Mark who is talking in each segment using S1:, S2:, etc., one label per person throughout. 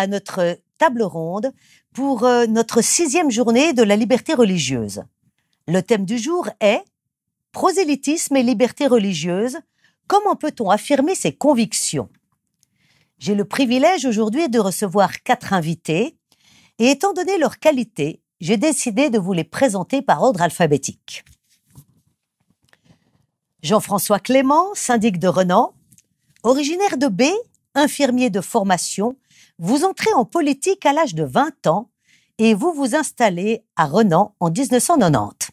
S1: à notre table ronde pour notre 6e journée de la liberté religieuse. Le thème du jour est « Prosélytisme et liberté religieuse, comment peut-on affirmer ses convictions ?» J'ai le privilège aujourd'hui de recevoir 4 invités et étant donné leur qualité, j'ai décidé de vous les présenter par ordre alphabétique. Jean-François Clément, syndic de Renan, originaire de B, infirmier de formation, vous entrez en politique à l'âge de 20 ans et vous vous installez à Renan en 1990.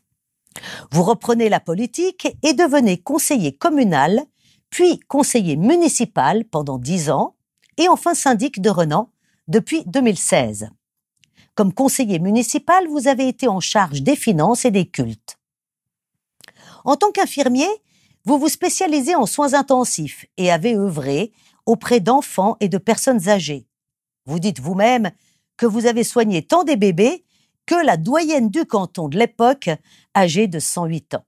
S1: Vous reprenez la politique et devenez conseiller communal, puis conseiller municipal pendant 10 ans et enfin syndic de Renan depuis 2016. Comme conseiller municipal, vous avez été en charge des finances et des cultes. En tant qu'infirmier, vous vous spécialisez en soins intensifs et avez œuvré auprès d'enfants et de personnes âgées. Vous dites vous-même que vous avez soigné tant des bébés que la doyenne du canton de l'époque, âgée de 108 ans.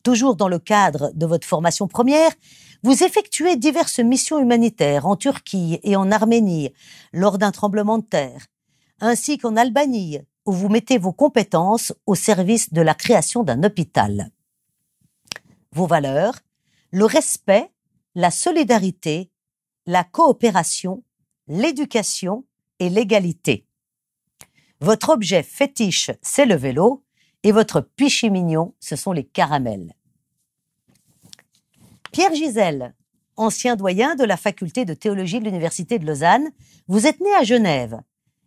S1: Toujours dans le cadre de votre formation première, vous effectuez diverses missions humanitaires en Turquie et en Arménie lors d'un tremblement de terre, ainsi qu'en Albanie, où vous mettez vos compétences au service de la création d'un hôpital. Vos valeurs, le respect, la solidarité, la coopération, l'éducation et l'égalité. Votre objet fétiche, c'est le vélo, et votre péché mignon, ce sont les caramels. Pierre Gisèle, ancien doyen de la faculté de théologie de l'Université de Lausanne, vous êtes né à Genève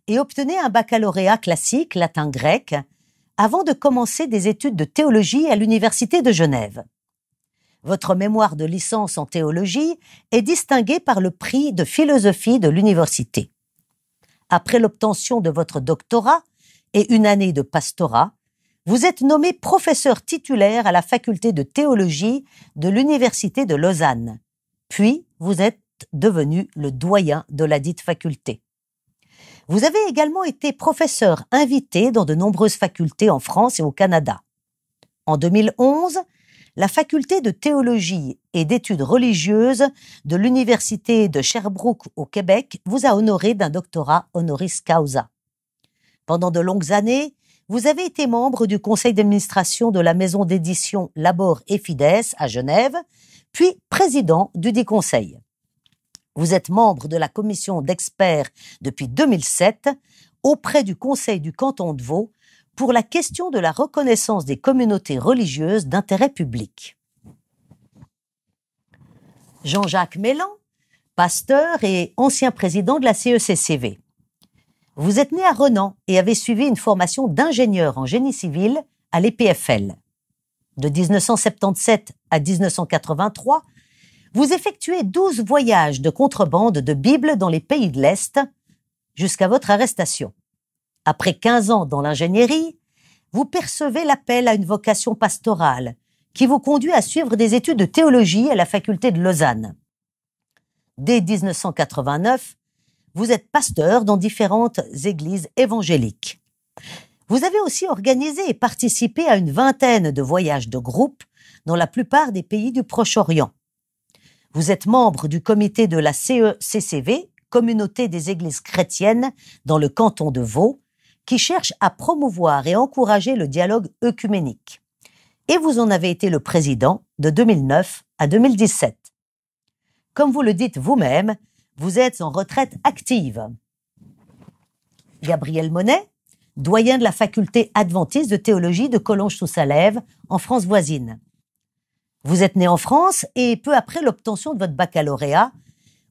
S1: et obtenez un baccalauréat classique latin-grec avant de commencer des études de théologie à l'Université de Genève. Votre mémoire de licence en théologie est distinguée par le prix de philosophie de l'université. Après l'obtention de votre doctorat et une année de pastorat, vous êtes nommé professeur titulaire à la faculté de théologie de l'Université de Lausanne. Puis, vous êtes devenu le doyen de la dite faculté. Vous avez également été professeur invité dans de nombreuses facultés en France et au Canada. En 2011, la faculté de théologie et d'études religieuses de l'Université de Sherbrooke au Québec vous a honoré d'un doctorat honoris causa. Pendant de longues années, vous avez été membre du conseil d'administration de la maison d'édition Labor et Fides à Genève, puis président du dit conseil. Vous êtes membre de la commission d'experts depuis 2007 auprès du conseil du canton de Vaud pour la question de la reconnaissance des communautés religieuses d'intérêt public. Jean-Jacques Mélan, pasteur et ancien président de la CECCV. Vous êtes né à Renan et avez suivi une formation d'ingénieur en génie civil à l'EPFL. De 1977 à 1983, vous effectuez 12 voyages de contrebande de Bible dans les pays de l'Est jusqu'à votre arrestation. Après 15 ans dans l'ingénierie, vous percevez l'appel à une vocation pastorale qui vous conduit à suivre des études de théologie à la faculté de Lausanne. Dès 1989, vous êtes pasteur dans différentes églises évangéliques. Vous avez aussi organisé et participé à une vingtaine de voyages de groupe dans la plupart des pays du Proche-Orient. Vous êtes membre du comité de la CECCV, Communauté des Églises chrétiennes dans le canton de Vaud, qui cherche à promouvoir et encourager le dialogue œcuménique. Et vous en avez été le président de 2009 à 2017. Comme vous le dites vous-même, vous êtes en retraite active. Gabriel Monet, doyen de la faculté adventiste de théologie de Collonges-sous-Salève, en France voisine. Vous êtes né en France et peu après l'obtention de votre baccalauréat,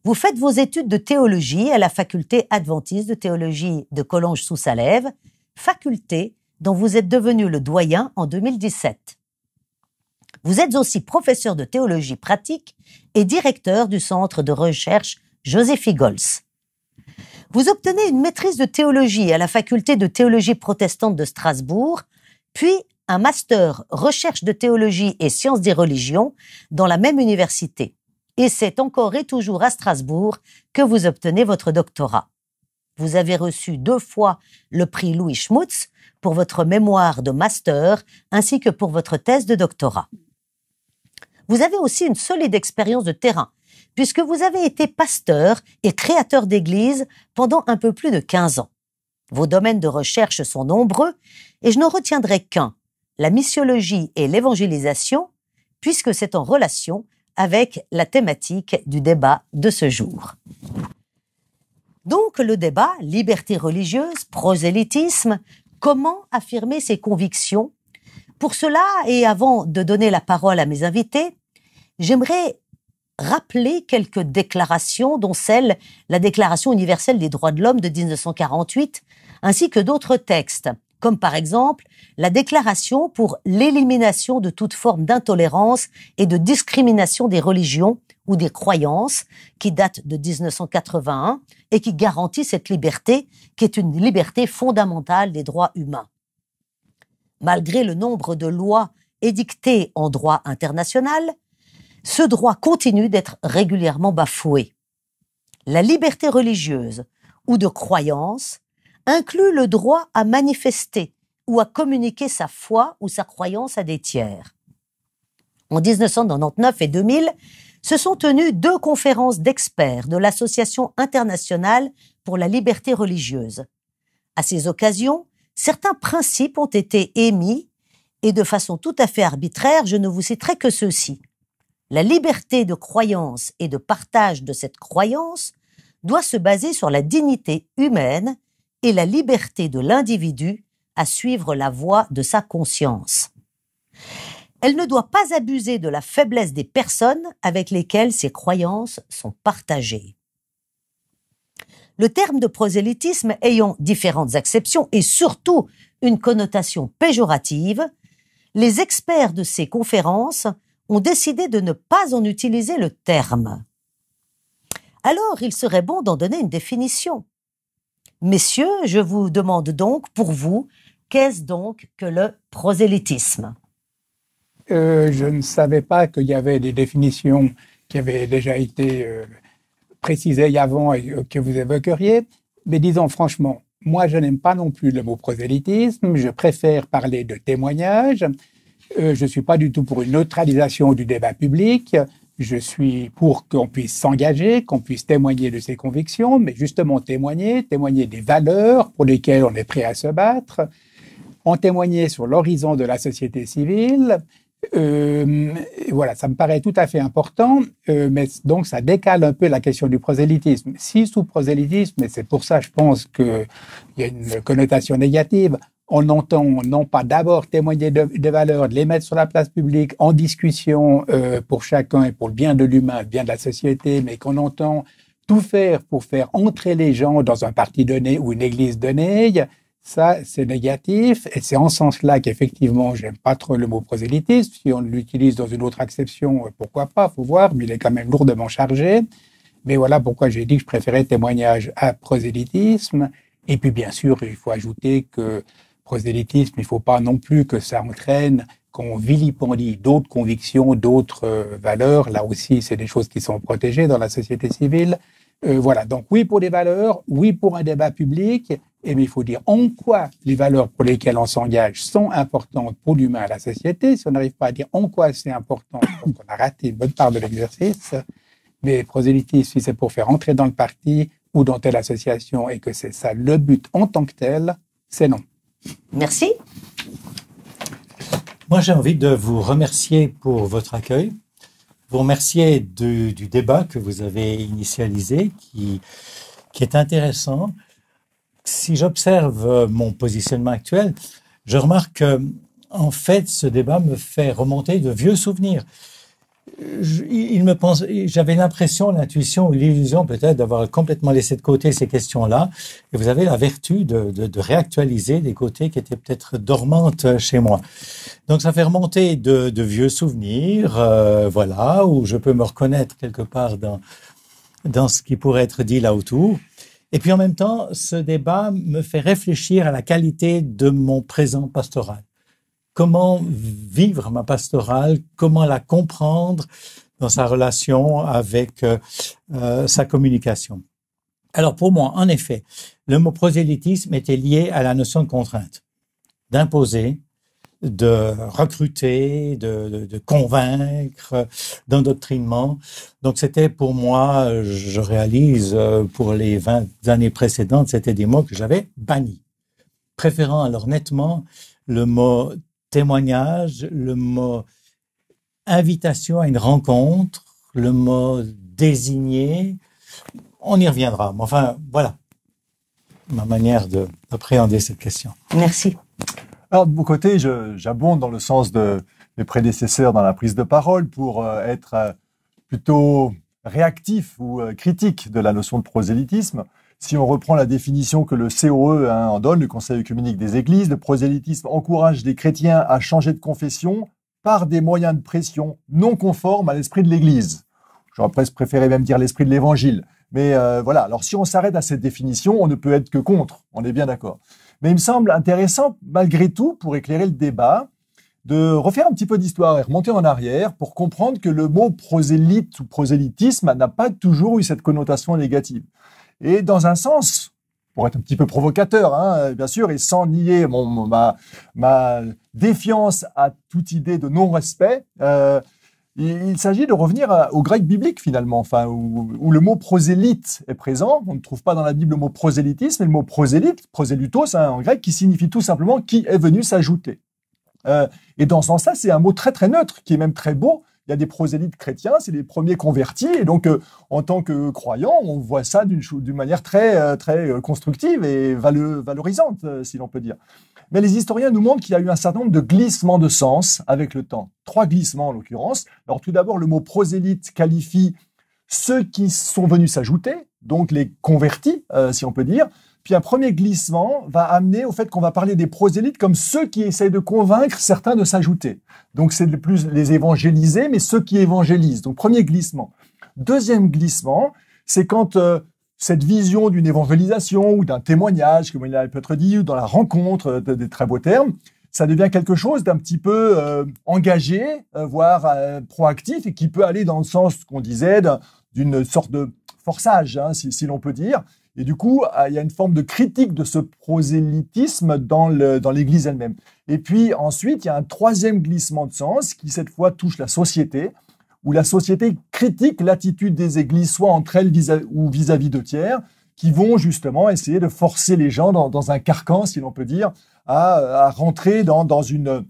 S1: vous faites vos études de théologie à la faculté adventiste de théologie de Collonges-sous-Salève, faculté dont vous êtes devenu le doyen en 2017. Vous êtes aussi professeur de théologie pratique et directeur du centre de recherche Joseph Eagles. Vous obtenez une maîtrise de théologie à la faculté de théologie protestante de Strasbourg, puis un master recherche de théologie et sciences des religions dans la même université. Et c'est encore et toujours à Strasbourg que vous obtenez votre doctorat. Vous avez reçu 2 fois le prix Louis Schmutz pour votre mémoire de master ainsi que pour votre thèse de doctorat. Vous avez aussi une solide expérience de terrain puisque vous avez été pasteur et créateur d'église pendant un peu plus de 15 ans. Vos domaines de recherche sont nombreux et je n'en retiendrai qu'un, la missiologie et l'évangélisation, puisque c'est en relation avec la thématique du débat de ce jour. Donc le débat, liberté religieuse, prosélytisme, comment affirmer ses convictions? Pour cela, et avant de donner la parole à mes invités, j'aimerais rappeler quelques déclarations, dont la Déclaration universelle des droits de l'homme de 1948, ainsi que d'autres textes, comme par exemple la Déclaration pour l'élimination de toute forme d'intolérance et de discrimination des religions ou des croyances, qui date de 1981 et qui garantit cette liberté, qui est une liberté fondamentale des droits humains. Malgré le nombre de lois édictées en droit international, ce droit continue d'être régulièrement bafoué. La liberté religieuse ou de croyance inclut le droit à manifester ou à communiquer sa foi ou sa croyance à des tiers. En 1999 et 2000, se sont tenues 2 conférences d'experts de l'Association internationale pour la liberté religieuse. À ces occasions, certains principes ont été émis et de façon tout à fait arbitraire, je ne vous citerai que ceux-ci. La liberté de croyance et de partage de cette croyance doit se baser sur la dignité humaine et la liberté de l'individu à suivre la voie de sa conscience. Elle ne doit pas abuser de la faiblesse des personnes avec lesquelles ses croyances sont partagées. Le terme de prosélytisme ayant différentes acceptions et surtout une connotation péjorative, les experts de ces conférences ont décidé de ne pas en utiliser le terme. Alors, il serait bon d'en donner une définition. Messieurs, je vous demande donc, pour vous, qu'est-ce donc que le prosélytisme?
S2: Je ne savais pas qu'il y avait des définitions qui avaient déjà été précisées avant et que vous évoqueriez, mais disons franchement, moi je n'aime pas non plus le mot prosélytisme, je préfère parler de témoignage, je ne suis pas du tout pour une neutralisation du débat public, je suis pour qu'on puisse s'engager, qu'on puisse témoigner de ses convictions, mais justement témoigner des valeurs pour lesquelles on est prêt à se battre, en témoigner sur l'horizon de la société civile. Voilà, ça me paraît tout à fait important, mais donc ça décale un peu la question du prosélytisme. Si sous prosélytisme, et c'est pour ça je pense qu'il y a une connotation négative, on entend non pas d'abord témoigner des valeurs, de les mettre sur la place publique en discussion pour chacun et pour le bien de l'humain, le bien de la société, mais qu'on entend tout faire pour faire entrer les gens dans un parti donné ou une église donnée, ça, c'est négatif, et c'est en ce sens-là qu'effectivement, j'aime pas trop le mot prosélytisme. Si on l'utilise dans une autre acception, pourquoi pas, faut voir, mais il est quand même lourdement chargé. Mais voilà pourquoi j'ai dit que je préférais témoignage à prosélytisme. Et puis, bien sûr, il faut ajouter que prosélytisme, il faut pas non plus que ça entraîne qu'on vilipendie d'autres convictions, d'autres valeurs. Là aussi, c'est des choses qui sont protégées dans la société civile. Voilà, donc oui pour des valeurs, oui pour un débat public, mais il faut dire en quoi les valeurs pour lesquelles on s'engage sont importantes pour l'humain et la société. Si on n'arrive pas à dire en quoi c'est important, donc on a raté une bonne part de l'exercice. Mais prosélytisme, si c'est pour faire entrer dans le parti ou dans telle association et que c'est ça le but en tant que tel, c'est non.
S1: Merci.
S3: Moi, j'ai envie de vous remercier pour votre accueil. Vous remercier du débat que vous avez initialisé, qui est intéressant. Si j'observe mon positionnement actuel, je remarque que, en fait, ce débat me fait remonter de vieux souvenirs. J'avais l'impression, l'intuition ou l'illusion peut-être d'avoir complètement laissé de côté ces questions-là. Et vous avez la vertu de réactualiser des côtés qui étaient peut-être dormantes chez moi. Donc ça fait remonter de vieux souvenirs, voilà, où je peux me reconnaître quelque part dans ce qui pourrait être dit là autour. Et puis en même temps, ce débat me fait réfléchir à la qualité de mon présent pastoral. Comment vivre ma pastorale, comment la comprendre dans sa relation avec sa communication. Alors pour moi, en effet, le mot prosélytisme était lié à la notion de contrainte, d'imposer, de recruter, de convaincre, d'endoctrinement. Donc c'était pour moi, je réalise, pour les 20 années précédentes, c'était des mots que j'avais bannis. Préférant alors nettement le mot témoignage, le mot invitation à une rencontre, le mot désigné. On y reviendra. Mais enfin, voilà ma manière d'appréhender cette question.
S1: Merci.
S4: Alors, de mon côté, j'abonde dans le sens de mes prédécesseurs dans la prise de parole pour être plutôt réactif ou critique de la notion de prosélytisme. Si on reprend la définition que le COE en donne, le Conseil œcuménique des Églises, le prosélytisme encourage les chrétiens à changer de confession par des moyens de pression non conformes à l'esprit de l'Église. J'aurais presque préféré même dire l'esprit de l'Évangile. Mais voilà, alors si on s'arrête à cette définition, on ne peut être que contre, on est bien d'accord. Mais il me semble intéressant, malgré tout, pour éclairer le débat, de refaire un petit peu d'histoire et remonter en arrière pour comprendre que le mot prosélyte ou prosélytisme n'a pas toujours eu cette connotation négative. Et dans un sens, pour être un petit peu provocateur, hein, bien sûr, et sans nier ma défiance à toute idée de non-respect, il s'agit de revenir au grec biblique finalement, enfin, où le mot prosélyte est présent. On ne trouve pas dans la Bible le mot prosélytisme, mais le mot prosélyte, prosélutos hein, en grec, qui signifie tout simplement qui est venu s'ajouter. Et dans ce sens-là, c'est un mot très très neutre, qui est même très beau. Il y a des prosélytes chrétiens, c'est les premiers convertis, et donc en tant que croyants, on voit ça d'une manière très très constructive et valorisante, si l'on peut dire. Mais les historiens nous montrent qu'il y a eu un certain nombre de glissements de sens avec le temps. 3 glissements en l'occurrence. Alors tout d'abord, le mot prosélyte qualifie ceux qui sont venus s'ajouter, donc les convertis, si on peut dire. Puis un premier glissement va amener au fait qu'on va parler des prosélytes comme ceux qui essayent de convaincre certains de s'ajouter. Donc c'est plus les évangélisés, mais ceux qui évangélisent. Donc premier glissement. Deuxième glissement, c'est quand cette vision d'une évangélisation ou d'un témoignage, comme il a peut être dit, ou dans la rencontre, des très beaux termes, ça devient quelque chose d'un petit peu engagé, voire proactif, et qui peut aller dans le sens qu'on disait d'une sorte de forçage, hein, si l'on peut dire. Et du coup, il y a une forme de critique de ce prosélytisme dans l'Église elle-même. Et puis ensuite, il y a un troisième glissement de sens qui cette fois touche la société, où la société critique l'attitude des églises, soit entre elles ou vis-à-vis de tiers, qui vont justement essayer de forcer les gens dans un carcan, si l'on peut dire, à rentrer dans une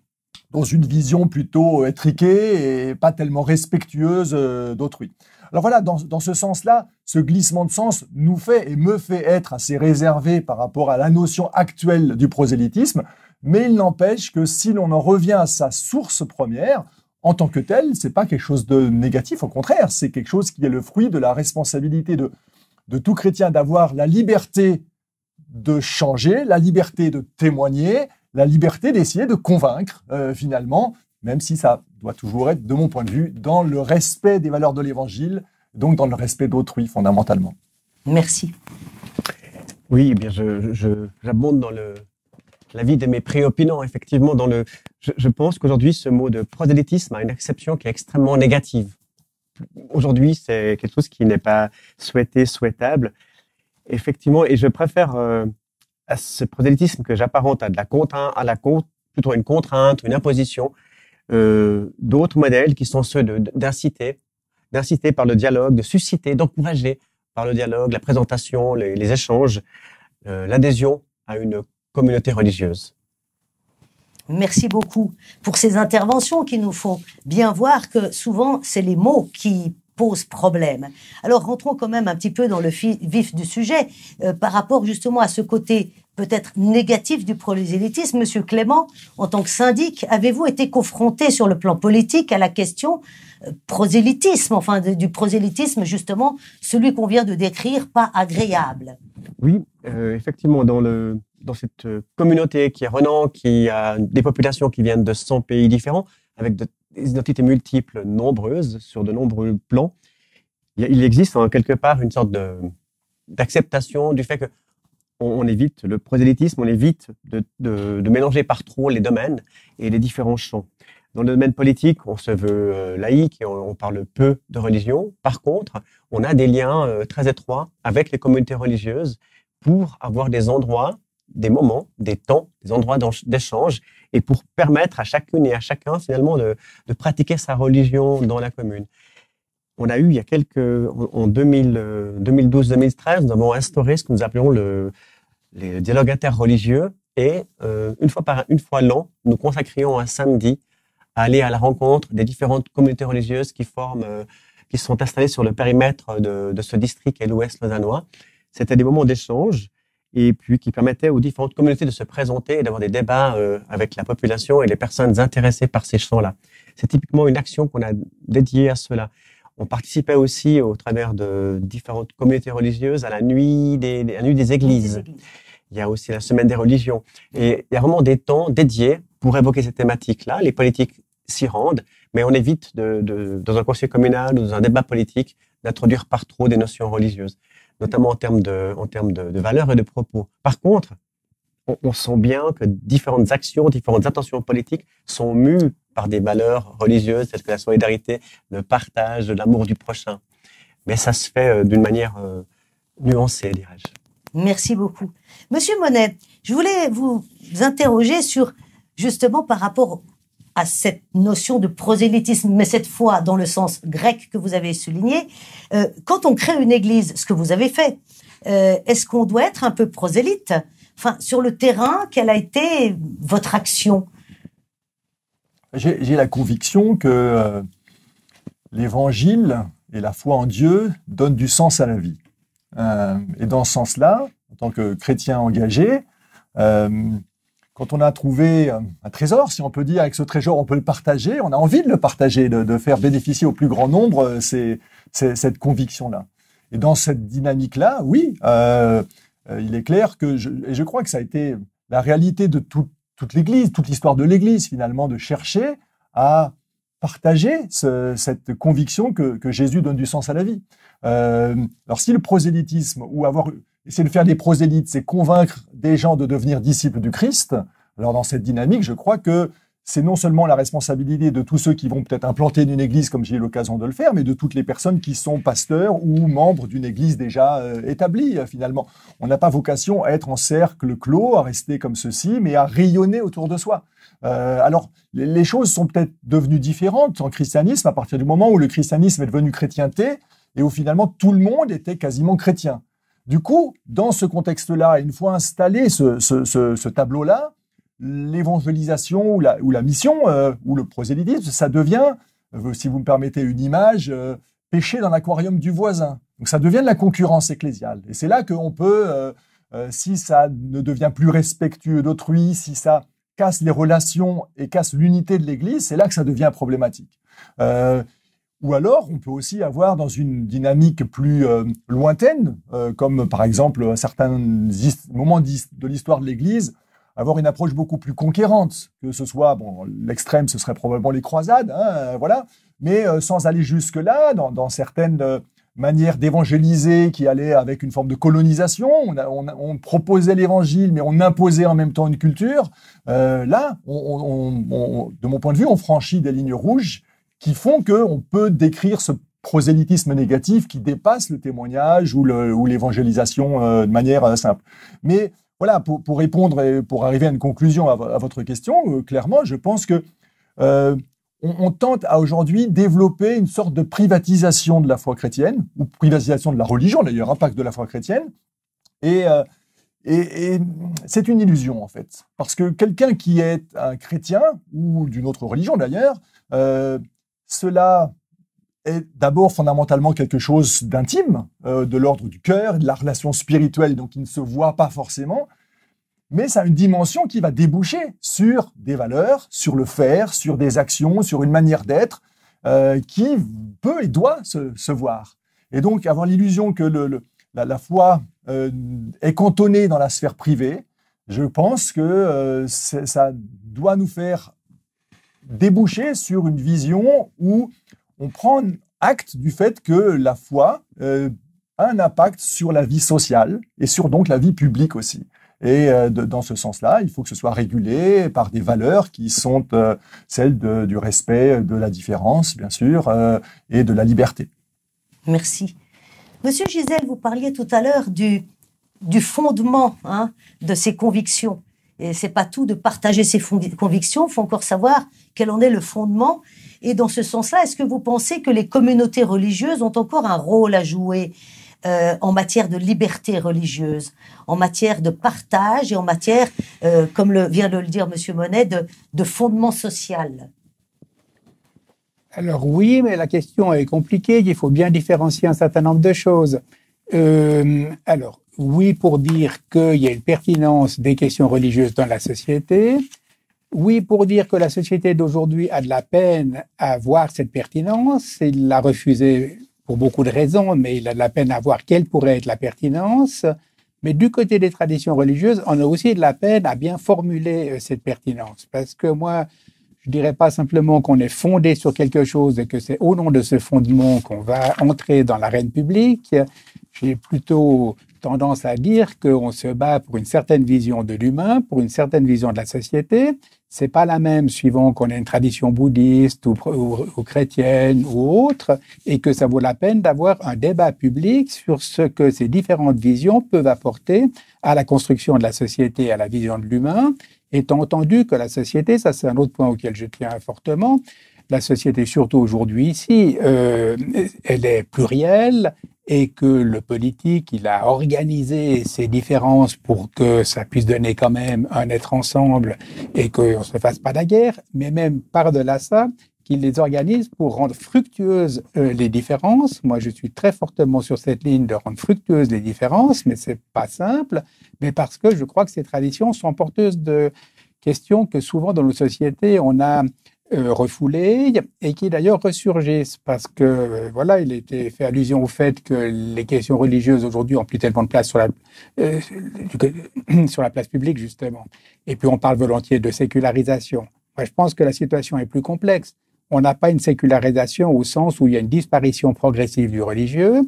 S4: vision plutôt étriquée et pas tellement respectueuse d'autrui. Alors voilà, dans ce sens-là, ce glissement de sens nous fait et me fait être assez réservé par rapport à la notion actuelle du prosélytisme, mais il n'empêche que si l'on en revient à sa source première, en tant que tel, c'est pas quelque chose de négatif, au contraire, c'est quelque chose qui est le fruit de la responsabilité de tout chrétien d'avoir la liberté de changer, la liberté de témoigner, la liberté d'essayer de convaincre, finalement, même si ça doit toujours être, de mon point de vue, dans le respect des valeurs de l'Évangile, donc dans le respect d'autrui, fondamentalement.
S1: Merci.
S5: Oui, eh bien, j'abonde dans l'avis de mes préopinants, effectivement. Je pense qu'aujourd'hui, ce mot de prosélytisme a une acception qui est extrêmement négative. Aujourd'hui, c'est quelque chose qui n'est pas souhaitable. Effectivement, et je préfère à ce prosélytisme que j'apparente à plutôt une contrainte, une imposition, d'autres modèles qui sont ceux d'inciter par le dialogue, de susciter, d'encourager par le dialogue, la présentation, les échanges, l'adhésion à une communauté religieuse.
S1: Merci beaucoup pour ces interventions qui nous font bien voir que souvent, c'est les mots qui posent problème. Alors, rentrons quand même un petit peu dans le vif du sujet par rapport justement à ce côté peut-être négatif du prosélytisme. Monsieur Clément, en tant que syndic, avez-vous été confronté sur le plan politique à la question prosélytisme, enfin du prosélytisme justement, celui qu'on vient de décrire, pas agréable?
S5: Oui, effectivement, dans cette communauté qui est Renan, qui a des populations qui viennent de 100 pays différents, avec des identités multiples, nombreuses, sur de nombreux plans, il existe en quelque part une sorte d'acceptation du fait que on évite le prosélytisme, on évite de mélanger par trop les domaines et les différents champs. Dans le domaine politique, on se veut laïque et on parle peu de religion. Par contre, on a des liens très étroits avec les communautés religieuses pour avoir des endroits des moments, des temps, des endroits d'échange, et pour permettre à chacune et à chacun finalement de pratiquer sa religion dans la commune. On a eu il y a en 2012-2013, nous avons instauré ce que nous appelons les dialogues interreligieux, et une fois l'an, nous consacrions un samedi à aller à la rencontre des différentes communautés religieuses qui sont installées sur le périmètre de ce district et l'Ouest lausannois. C'était des moments d'échange et puis qui permettaient aux différentes communautés de se présenter et d'avoir des débats avec la population et les personnes intéressées par ces champs-là. C'est typiquement une action qu'on a dédiée à cela. On participait aussi au travers de différentes communautés religieuses à la nuit des églises. Il y a aussi la semaine des religions. Et il y a vraiment des temps dédiés pour évoquer ces thématiques-là. Les politiques s'y rendent, mais on évite dans un conseil communal ou dans un débat politique d'introduire par trop des notions religieuses, notamment en termes de valeurs et de propos. Par contre, on sent bien que différentes actions, différentes intentions politiques sont mues par des valeurs religieuses telles que la solidarité, le partage, l'amour du prochain. Mais ça se fait d'une manière nuancée, dirais-je.
S1: Merci beaucoup. Monsieur Monet, je voulais vous interroger sur, justement, par rapport à cette notion de prosélytisme, mais cette fois dans le sens grec que vous avez souligné. Quand on crée une église, ce que vous avez fait, est-ce qu'on doit être un peu prosélyte? Enfin, sur le terrain, quelle a été votre action?
S4: J'ai la conviction que l'évangile et la foi en Dieu donnent du sens à la vie. Et dans ce sens-là, en tant que chrétien engagé, quand on a trouvé un trésor, si on peut dire, avec ce trésor, on peut le partager, on a envie de le partager, de faire bénéficier au plus grand nombre cette conviction-là. Et dans cette dynamique-là, oui, il est clair que je crois que ça a été la réalité de toute l'Église, toute l'histoire de l'Église, finalement, de chercher à partager cette conviction que Jésus donne du sens à la vie. Alors, si le prosélytisme, ou essayer de faire des prosélytes, c'est convaincre des gens de devenir disciples du Christ, alors dans cette dynamique, je crois que c'est non seulement la responsabilité de tous ceux qui vont peut-être implanter une église, comme j'ai eu l'occasion de le faire, mais de toutes les personnes qui sont pasteurs ou membres d'une église déjà établie, finalement. On n'a pas vocation à être en cercle clos, à rester comme ceci, mais à rayonner autour de soi. Alors, les choses sont peut-être devenues différentes en christianisme à partir du moment où le christianisme est devenu chrétienté et où finalement tout le monde était quasiment chrétien. Du coup, dans ce contexte-là, une fois installé ce tableau-là, l'évangélisation ou la mission ou le prosélytisme, ça devient, si vous me permettez une image, pêcher dans l'aquarium du voisin. Donc ça devient de la concurrence ecclésiale. Et c'est là qu'on peut, si ça ne devient plus respectueux d'autrui, si ça casse les relations et casse l'unité de l'Église, c'est là que ça devient problématique. Ou alors, on peut aussi avoir dans une dynamique plus lointaine, comme par exemple à certains moments de l'histoire de l'Église, avoir une approche beaucoup plus conquérante, que ce soit, bon, l'extrême, ce serait probablement les croisades, hein, voilà, mais sans aller jusque-là, dans certaines manières d'évangéliser qui allaient avec une forme de colonisation, on proposait l'évangile, mais on imposait en même temps une culture. Là, de mon point de vue, on franchit des lignes rouges qui font qu'on peut décrire ce prosélytisme négatif qui dépasse le témoignage ou l'évangélisation de manière simple. Mais voilà, pour répondre et pour arriver à une conclusion à votre question, clairement, je pense que on tente à aujourd'hui développer une sorte de privatisation de la foi chrétienne, ou privatisation de la religion, d'ailleurs, impact de la foi chrétienne, et c'est une illusion, en fait. Parce que quelqu'un qui est un chrétien, ou d'une autre religion d'ailleurs, cela est d'abord fondamentalement quelque chose d'intime, de l'ordre du cœur, de la relation spirituelle, donc qui ne se voit pas forcément, mais ça a une dimension qui va déboucher sur des valeurs, sur le faire, sur des actions, sur une manière d'être, qui peut et doit se voir. Et donc avoir l'illusion que la foi est cantonnée dans la sphère privée, je pense que ça doit nous faire déboucher sur une vision où on prend acte du fait que la foi a un impact sur la vie sociale et sur donc la vie publique aussi. Et dans ce sens-là, il faut que ce soit régulé par des valeurs qui sont celles du respect, de la différence, bien sûr, et de la liberté.
S1: Merci. Monsieur Gisèle, vous parliez tout à l'heure du fondement de ses convictions. Et c'est pas tout de partager ses convictions, il faut encore savoir quel en est le fondement. Et dans ce sens-là, est-ce que vous pensez que les communautés religieuses ont encore un rôle à jouer en matière de liberté religieuse, en matière de partage et en matière, comme vient de le dire M. Monet, de fondement social?
S2: Alors oui, mais la question est compliquée. Il faut bien différencier un certain nombre de choses. Alors oui, pour dire qu'il y a une pertinence des questions religieuses dans la société. Oui, pour dire que la société d'aujourd'hui a de la peine à voir cette pertinence. Il l'a refusé pour beaucoup de raisons, mais il a de la peine à voir quelle pourrait être la pertinence. Mais du côté des traditions religieuses, on a aussi de la peine à bien formuler cette pertinence. Parce que moi, je dirais pas simplement qu'on est fondé sur quelque chose et que c'est au nom de ce fondement qu'on va entrer dans l'arène publique. J'ai plutôt tendance à dire qu'on se bat pour une certaine vision de l'humain, pour une certaine vision de la société. C'est pas la même suivant qu'on ait une tradition bouddhiste ou chrétienne ou autre, et que ça vaut la peine d'avoir un débat public sur ce que ces différentes visions peuvent apporter à la construction de la société, à la vision de l'humain. Étant entendu que la société, ça c'est un autre point auquel je tiens fortement, la société, surtout aujourd'hui ici, elle est plurielle et que le politique, il a organisé ces différences pour que ça puisse donner quand même un être ensemble et qu'on ne se fasse pas la guerre, mais même par-delà ça, qu'il les organise pour rendre fructueuses les différences. Moi, je suis très fortement sur cette ligne de rendre fructueuses les différences, mais c'est pas simple, mais parce que je crois que ces traditions sont porteuses de questions que souvent dans nos sociétés, on a refoulées et qui d'ailleurs ressurgissent parce que voilà, il était fait allusion au fait que les questions religieuses aujourd'hui ont plus tellement de place sur la place publique justement. Et puis on parle volontiers de sécularisation. Moi, je pense que la situation est plus complexe. On n'a pas une sécularisation au sens où il y a une disparition progressive du religieux.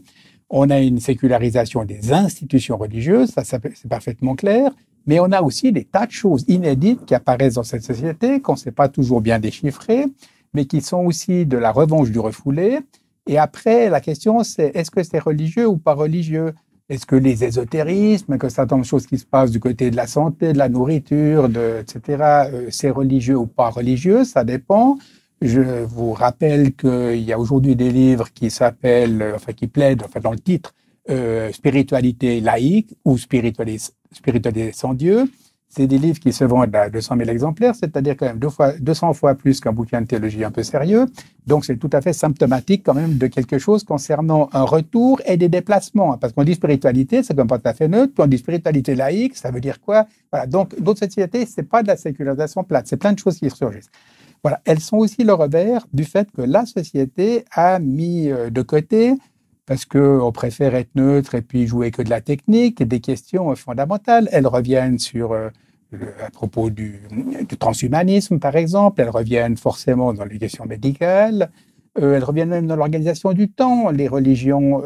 S2: On a une sécularisation des institutions religieuses, ça c'est parfaitement clair. Mais on a aussi des tas de choses inédites qui apparaissent dans cette société, qu'on ne sait pas toujours bien déchiffrer, mais qui sont aussi de la revanche du refoulé. Et après, la question, c'est est-ce que c'est religieux ou pas religieux? Est-ce que les ésotérismes, que certaines de choses qui se passent du côté de la santé, de la nourriture, etc., c'est religieux ou pas religieux? Ça dépend. Je vous rappelle qu'il y a aujourd'hui des livres qui s'appellent, qui plaident, dans le titre, spiritualité laïque ou spiritualité sans Dieu. C'est des livres qui se vendent à 200 000 exemplaires, c'est-à-dire quand même 200 fois plus qu'un bouquin de théologie un peu sérieux. Donc, c'est tout à fait symptomatique quand même de quelque chose concernant un retour et des déplacements. Parce qu'on dit spiritualité, c'est comme pas tout à fait neutre. Puis on dit spiritualité laïque, ça veut dire quoi? Voilà. Donc, d'autres sociétés, c'est pas de la sécularisation plate. C'est plein de choses qui ressurgissent. Voilà. Elles sont aussi le revers du fait que la société a mis de côté, parce qu'on préfère être neutre et puis jouer que de la technique, et des questions fondamentales. Elles reviennent sur, à propos du transhumanisme, par exemple. Elles reviennent forcément dans les questions médicales. Elles reviennent même dans l'organisation du temps. Les religions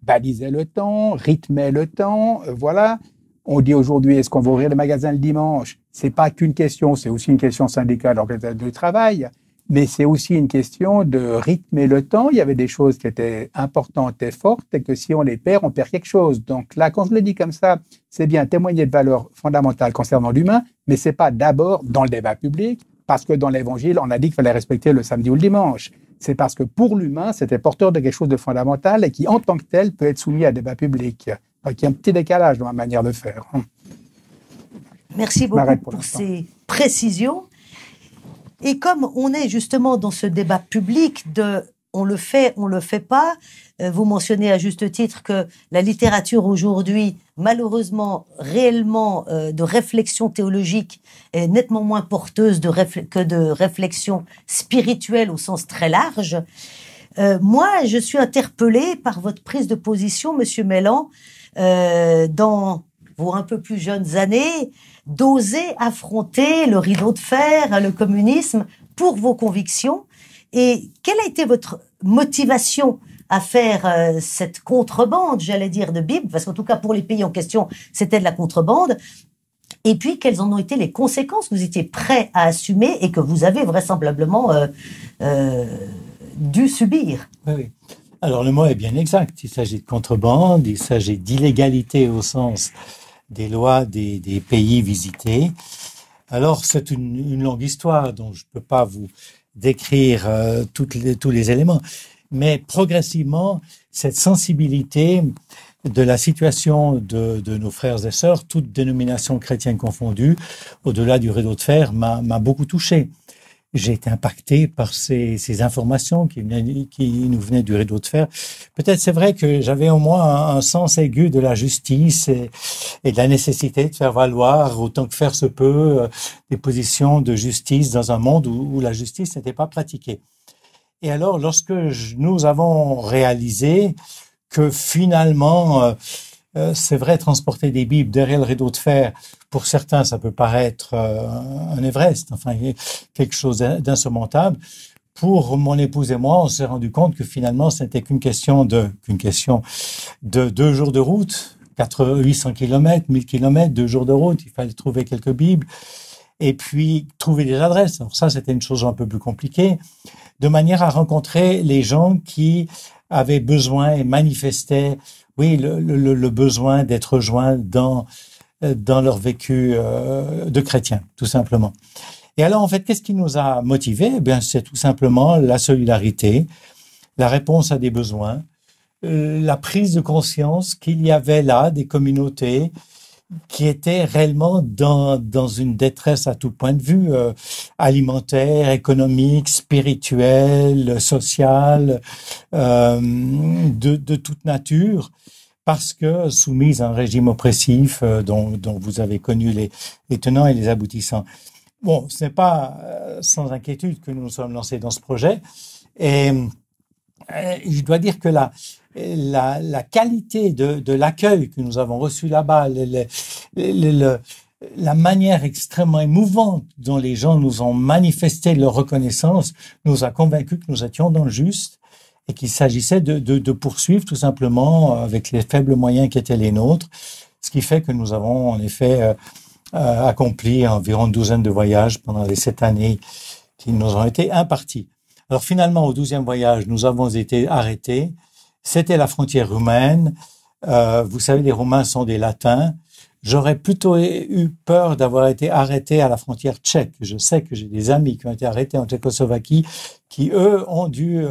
S2: balisaient le temps, rythmaient le temps. Voilà. On dit aujourd'hui, est-ce qu'on va ouvrir les magasins le dimanche? C'est pas qu'une question, c'est aussi une question syndicale d'organisation du travail. Mais c'est aussi une question de rythmer le temps. Il y avait des choses qui étaient importantes et fortes et que si on les perd, on perd quelque chose. Donc là, quand je le dis comme ça, c'est bien témoigner de valeurs fondamentales concernant l'humain, mais c'est pas d'abord dans le débat public, parce que dans l'Évangile, on a dit qu'il fallait respecter le samedi ou le dimanche. C'est parce que pour l'humain, c'était porteur de quelque chose de fondamental et qui, en tant que tel, peut être soumis à débat public. Donc il y a un petit décalage dans la manière de faire.
S1: Merci beaucoup pour ces précisions. Et comme on est justement dans ce débat public de on le fait pas, vous mentionnez à juste titre que la littérature aujourd'hui, malheureusement, réellement de réflexion théologique, est nettement moins porteuse que de réflexion spirituelle au sens très large. Moi, je suis interpellée par votre prise de position, Monsieur Meilland, dans vos un peu plus jeunes années, d'oser affronter le rideau de fer, le communisme, pour vos convictions. Et quelle a été votre motivation à faire cette contrebande, j'allais dire, de Bible, parce qu'en tout cas, pour les pays en question, c'était de la contrebande. Et puis, quelles en ont été les conséquences que vous étiez prêt à assumer et que vous avez vraisemblablement dû subir?
S3: Oui. Alors le mot est bien exact. Il s'agit de contrebande, il s'agit d'illégalité au sens des lois des pays visités. Alors c'est une longue histoire dont je ne peux pas vous décrire tous les éléments, mais progressivement cette sensibilité de la situation de nos frères et sœurs, toutes dénominations chrétiennes confondues, au-delà du rideau de fer, m'a beaucoup touché. J'ai été impacté par ces informations qui nous venaient du rideau de fer. Peut-être c'est vrai que j'avais au moins un sens aigu de la justice et de la nécessité de faire valoir, autant que faire se peut, des positions de justice dans un monde où la justice n'était pas pratiquée. Et alors, lorsque nous avons réalisé que finalement, c'est vrai, transporter des Bibles derrière le rideau de fer, pour certains, ça peut paraître un Everest, enfin quelque chose d'insurmontable. Pour mon épouse et moi, on s'est rendu compte que finalement, c'était qu'une question de 2 jours de route, 800 km, 1000 km, 2 jours de route. Il fallait trouver quelques Bibles et puis trouver des adresses. Alors ça, c'était une chose un peu plus compliquée, de manière à rencontrer les gens qui avaient besoin et manifestaient, oui, le besoin d'être rejoints dans leur vécu de chrétien, tout simplement. Et alors, en fait, qu'est-ce qui nous a motivés? Eh bien, c'est tout simplement la solidarité, la réponse à des besoins, la prise de conscience qu'il y avait là des communautés qui étaient réellement dans une détresse à tout point de vue, alimentaire, économique, spirituelle, sociale, de toute nature, parce que soumise à un régime oppressif dont vous avez connu les tenants et les aboutissants. Bon, ce n'est pas sans inquiétude que nous nous sommes lancés dans ce projet, et je dois dire que la qualité de l'accueil que nous avons reçu là-bas, la manière extrêmement émouvante dont les gens nous ont manifesté leur reconnaissance nous a convaincus que nous étions dans le juste et qu'il s'agissait de poursuivre tout simplement avec les faibles moyens qui étaient les nôtres, ce qui fait que nous avons en effet accompli environ une douzaine de voyages pendant les 7 années qui nous ont été impartis. Alors finalement, au 12e voyage, nous avons été arrêtés. C'était la frontière roumaine. Vous savez, les Roumains sont des Latins. J'aurais plutôt eu peur d'avoir été arrêté à la frontière tchèque. Je sais que j'ai des amis qui ont été arrêtés en Tchécoslovaquie, qui, eux, ont dû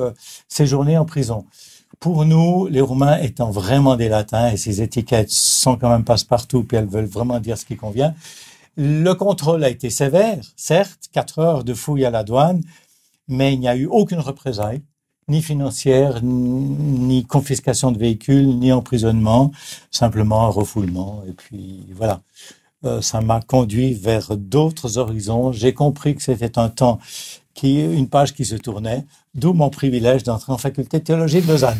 S3: séjourner en prison. Pour nous, les Roumains étant vraiment des Latins, et ces étiquettes sont quand même passe-partout, puis elles veulent vraiment dire ce qui convient, le contrôle a été sévère, certes, 4 heures de fouille à la douane, mais il n'y a eu aucune représaille, ni financière, ni confiscation de véhicules, ni emprisonnement, simplement un refoulement. Et puis voilà, ça m'a conduit vers d'autres horizons. J'ai compris que c'était un temps une page qui se tournait, d'où mon privilège d'entrer en faculté de théologie de Lausanne.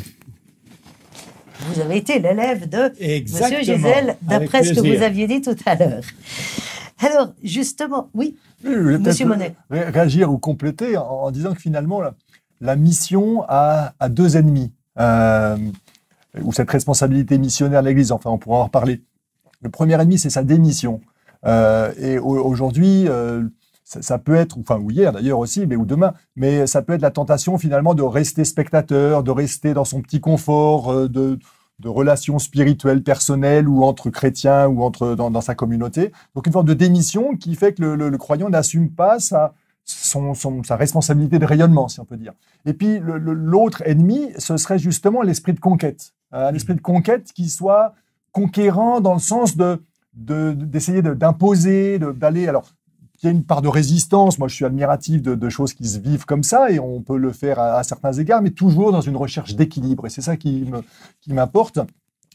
S1: Vous avez été l'élève de
S3: Exactement,
S1: Monsieur Gisèle, d'après ce que vous aviez dit tout à l'heure. Alors, justement, oui, Monsieur Monet.
S4: Réagir ou compléter en disant que finalement, la mission a 2 ennemis, ou cette responsabilité missionnaire de l'Église, enfin on pourra en reparler. Le premier ennemi, c'est sa démission. Et aujourd'hui, ça peut être, enfin ou hier d'ailleurs aussi, ou demain, mais ça peut être la tentation finalement de rester spectateur, de rester dans son petit confort, de relations spirituelles, personnelles, ou entre chrétiens, ou dans sa communauté. Donc une forme de démission qui fait que le croyant n'assume pas sa responsabilité de rayonnement, si on peut dire. Et puis l'autre ennemi, ce serait justement l'esprit de conquête. L'esprit de conquête qui soit conquérant dans le sens d'essayer d'imposer, d'aller... Alors, il y a une part de résistance. Moi, je suis admiratif de choses qui se vivent comme ça, et on peut le faire à certains égards, mais toujours dans une recherche d'équilibre. Et c'est ça qui m'importe.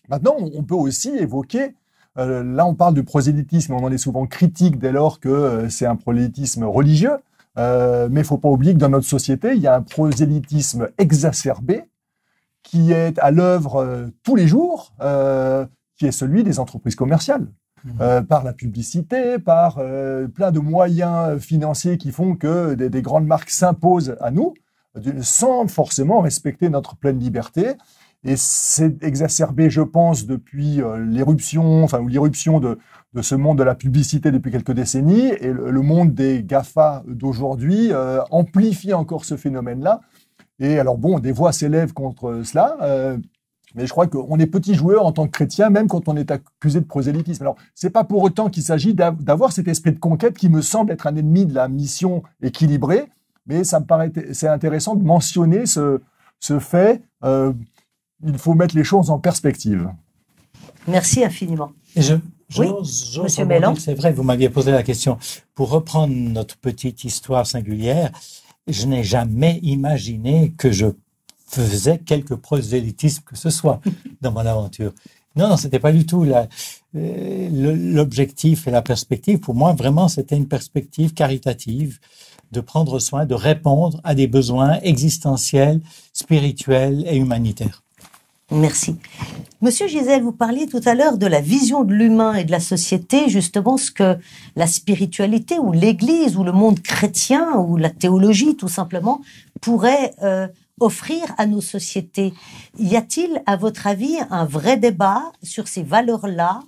S4: Maintenant, on peut aussi évoquer, là on parle de prosélytisme, on en est souvent critique dès lors que c'est un prosélytisme religieux, mais il ne faut pas oublier que dans notre société, il y a un prosélytisme exacerbé qui est à l'œuvre tous les jours, qui est celui des entreprises commerciales. Par la publicité, par plein de moyens financiers qui font que des grandes marques s'imposent à nous, sans forcément respecter notre pleine liberté. Et c'est exacerbé, je pense, depuis l'irruption de ce monde de la publicité depuis quelques décennies. Et le monde des GAFA d'aujourd'hui amplifie encore ce phénomène-là. Et alors bon, des voix s'élèvent contre cela, mais je crois qu'on est petit joueur en tant que chrétien, même quand on est accusé de prosélytisme. Alors, c'est pas pour autant qu'il s'agit d'avoir cet esprit de conquête qui me semble être un ennemi de la mission équilibrée, mais ça me paraît, c'est intéressant de mentionner ce fait. Il faut mettre les choses en perspective.
S1: Merci infiniment.
S3: Et
S1: Oui,
S3: j'ose
S1: Monsieur
S3: rebondir,
S1: Mélan.
S3: c'est vrai, vous m'aviez posé la question. Pour reprendre notre petite histoire singulière, je n'ai jamais imaginé que je faisais quelque prosélytisme que ce soit dans mon aventure. Non, c'était pas du tout l'objectif et la perspective. Pour moi, vraiment, c'était une perspective caritative de prendre soin, de répondre à des besoins existentiels, spirituels et humanitaires.
S1: Merci. Monsieur Gisèle, vous parliez tout à l'heure de la vision de l'humain et de la société, justement ce que la spiritualité ou l'Église ou le monde chrétien ou la théologie tout simplement pourrait offrir à nos sociétés. Y a-t-il, à votre avis, un vrai débat sur ces valeurs-là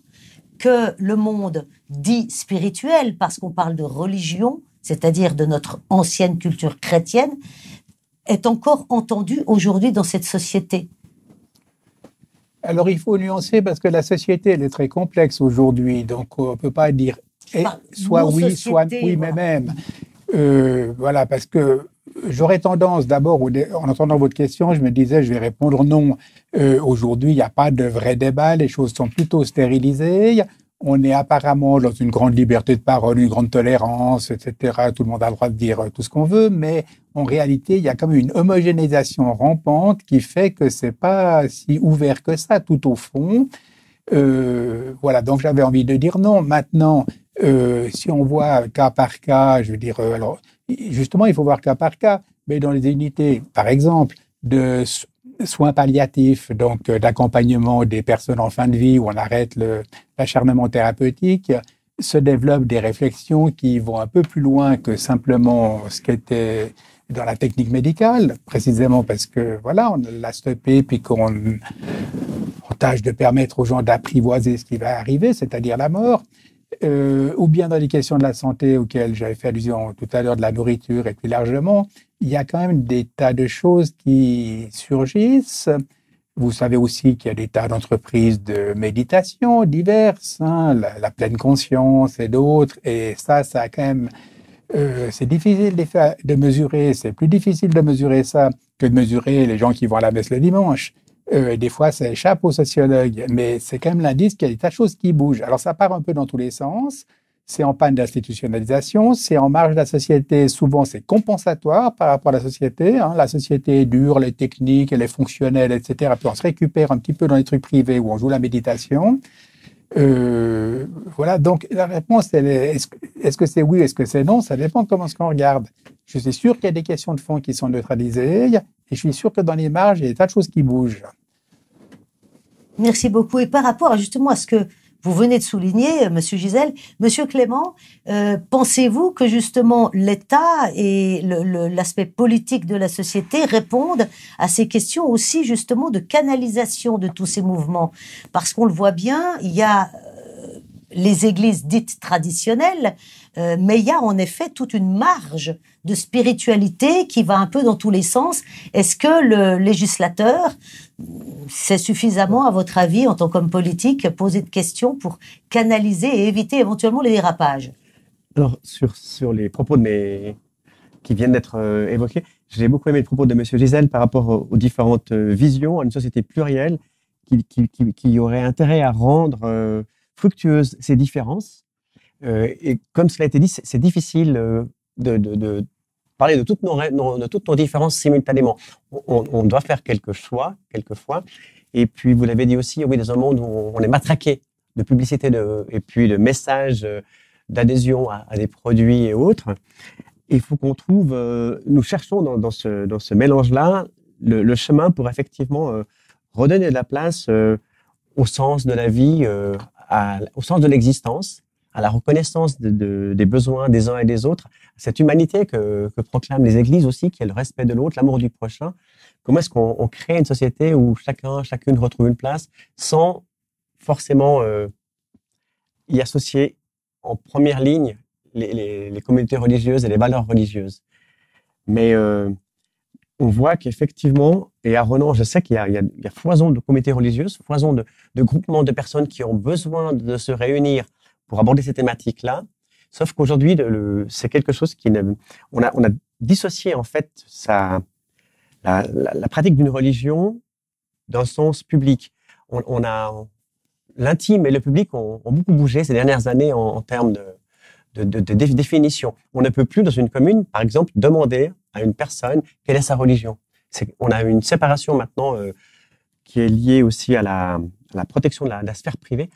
S1: que le monde dit spirituel, parce qu'on parle de religion, c'est-à-dire de notre ancienne culture chrétienne, est encore entendu aujourd'hui dans cette société?
S2: Alors, il faut nuancer parce que la société, elle est très complexe aujourd'hui. Donc, on ne peut pas dire soit oui, soit oui, mais même. Voilà, parce que j'aurais tendance, d'abord, en entendant votre question, je me disais, je vais répondre non. Aujourd'hui, il n'y a pas de vrai débat, les choses sont plutôt stérilisées. On est apparemment dans une grande liberté de parole, une grande tolérance, etc. Tout le monde a le droit de dire tout ce qu'on veut, mais en réalité, il y a quand même une homogénéisation rampante qui fait que c'est pas si ouvert que ça, tout au fond. Voilà, donc j'avais envie de dire non. Maintenant, si on voit cas par cas, je veux dire, alors justement, il faut voir cas par cas, mais dans les unités, par exemple, de soins palliatifs, donc d'accompagnement des personnes en fin de vie où on arrête l'acharnement thérapeutique, se développent des réflexions qui vont un peu plus loin que simplement ce qui était dans la technique médicale, précisément parce que voilà, on l'a stoppé puis qu'on tâche de permettre aux gens d'apprivoiser ce qui va arriver, c'est-à-dire la mort. Ou bien dans les questions de la santé auxquelles j'avais fait allusion tout à l'heure, de la nourriture et plus largement, il y a quand même des tas de choses qui surgissent. Vous savez aussi qu'il y a des tas d'entreprises de méditation diverses, hein, la pleine conscience et d'autres, et ça a quand même... c'est difficile de mesurer, c'est plus difficile de mesurer ça que de mesurer les gens qui vont à la messe le dimanche. Des fois, ça échappe aux sociologues, mais c'est quand même l'indice qu'il y a des tas de choses qui bougent. Alors, ça part un peu dans tous les sens. C'est en panne d'institutionnalisation, c'est en marge de la société. Souvent, c'est compensatoire par rapport à la société. Hein. La société est dure, elle est technique, elle est fonctionnelle, etc. Puis on se récupère un petit peu dans les trucs privés où on joue la méditation. Voilà, donc la réponse, est-ce que c'est oui, est-ce que c'est non? Ça dépend de comment ce qu'on regarde. Je suis sûr qu'il y a des questions de fond qui sont neutralisées, et je suis sûr que dans les marges, il y a des tas de choses qui bougent.
S1: Merci beaucoup. Et par rapport justement à ce que vous venez de souligner, Monsieur Gisèle, Monsieur Clément, pensez-vous que justement l'État et l'aspect politique de la société répondent à ces questions aussi justement de canalisation de tous ces mouvements? Parce qu'on le voit bien, il y a les églises dites traditionnelles, mais il y a en effet toute une marge de spiritualité qui va un peu dans tous les sens. Est-ce que le législateur s'est suffisamment, à votre avis, en tant qu'homme politique, posé de questions pour canaliser et éviter éventuellement les dérapages?
S5: Alors, sur les propos qui viennent d'être évoqués, j'ai beaucoup aimé le propos de Monsieur Gisèle par rapport aux différentes visions à une société plurielle qui aurait intérêt à rendre fructueuses ces différences. Et comme cela a été dit, c'est difficile de parler de toutes nos différences simultanément. On doit faire quelques choix, quelquefois. Et puis, vous l'avez dit aussi, oui, dans un monde où on est matraqué de publicité et puis de messages d'adhésion à des produits et autres. Il faut qu'on trouve, nous cherchons dans ce mélange-là le chemin pour effectivement redonner de la place au sens de la vie, au sens de l'existence, à la reconnaissance des besoins des uns et des autres, cette humanité que proclament les églises aussi, qui est le respect de l'autre, l'amour du prochain. Comment est-ce qu'on crée une société où chacune retrouve une place sans forcément y associer en première ligne les communautés religieuses et les valeurs religieuses. Mais on voit qu'effectivement, et à Renan, je sais qu'il y a foison de comités religieux, foison de groupements de personnes qui ont besoin de se réunir pour aborder ces thématiques-là. Sauf qu'aujourd'hui, c'est quelque chose on a dissocié en fait la pratique d'une religion d'un sens public. On a l'intime et le public ont beaucoup bougé ces dernières années en termes de définition. On ne peut plus dans une commune, par exemple, demander à une personne quelle est sa religion. On a une séparation maintenant qui est liée aussi à la protection de la sphère privée.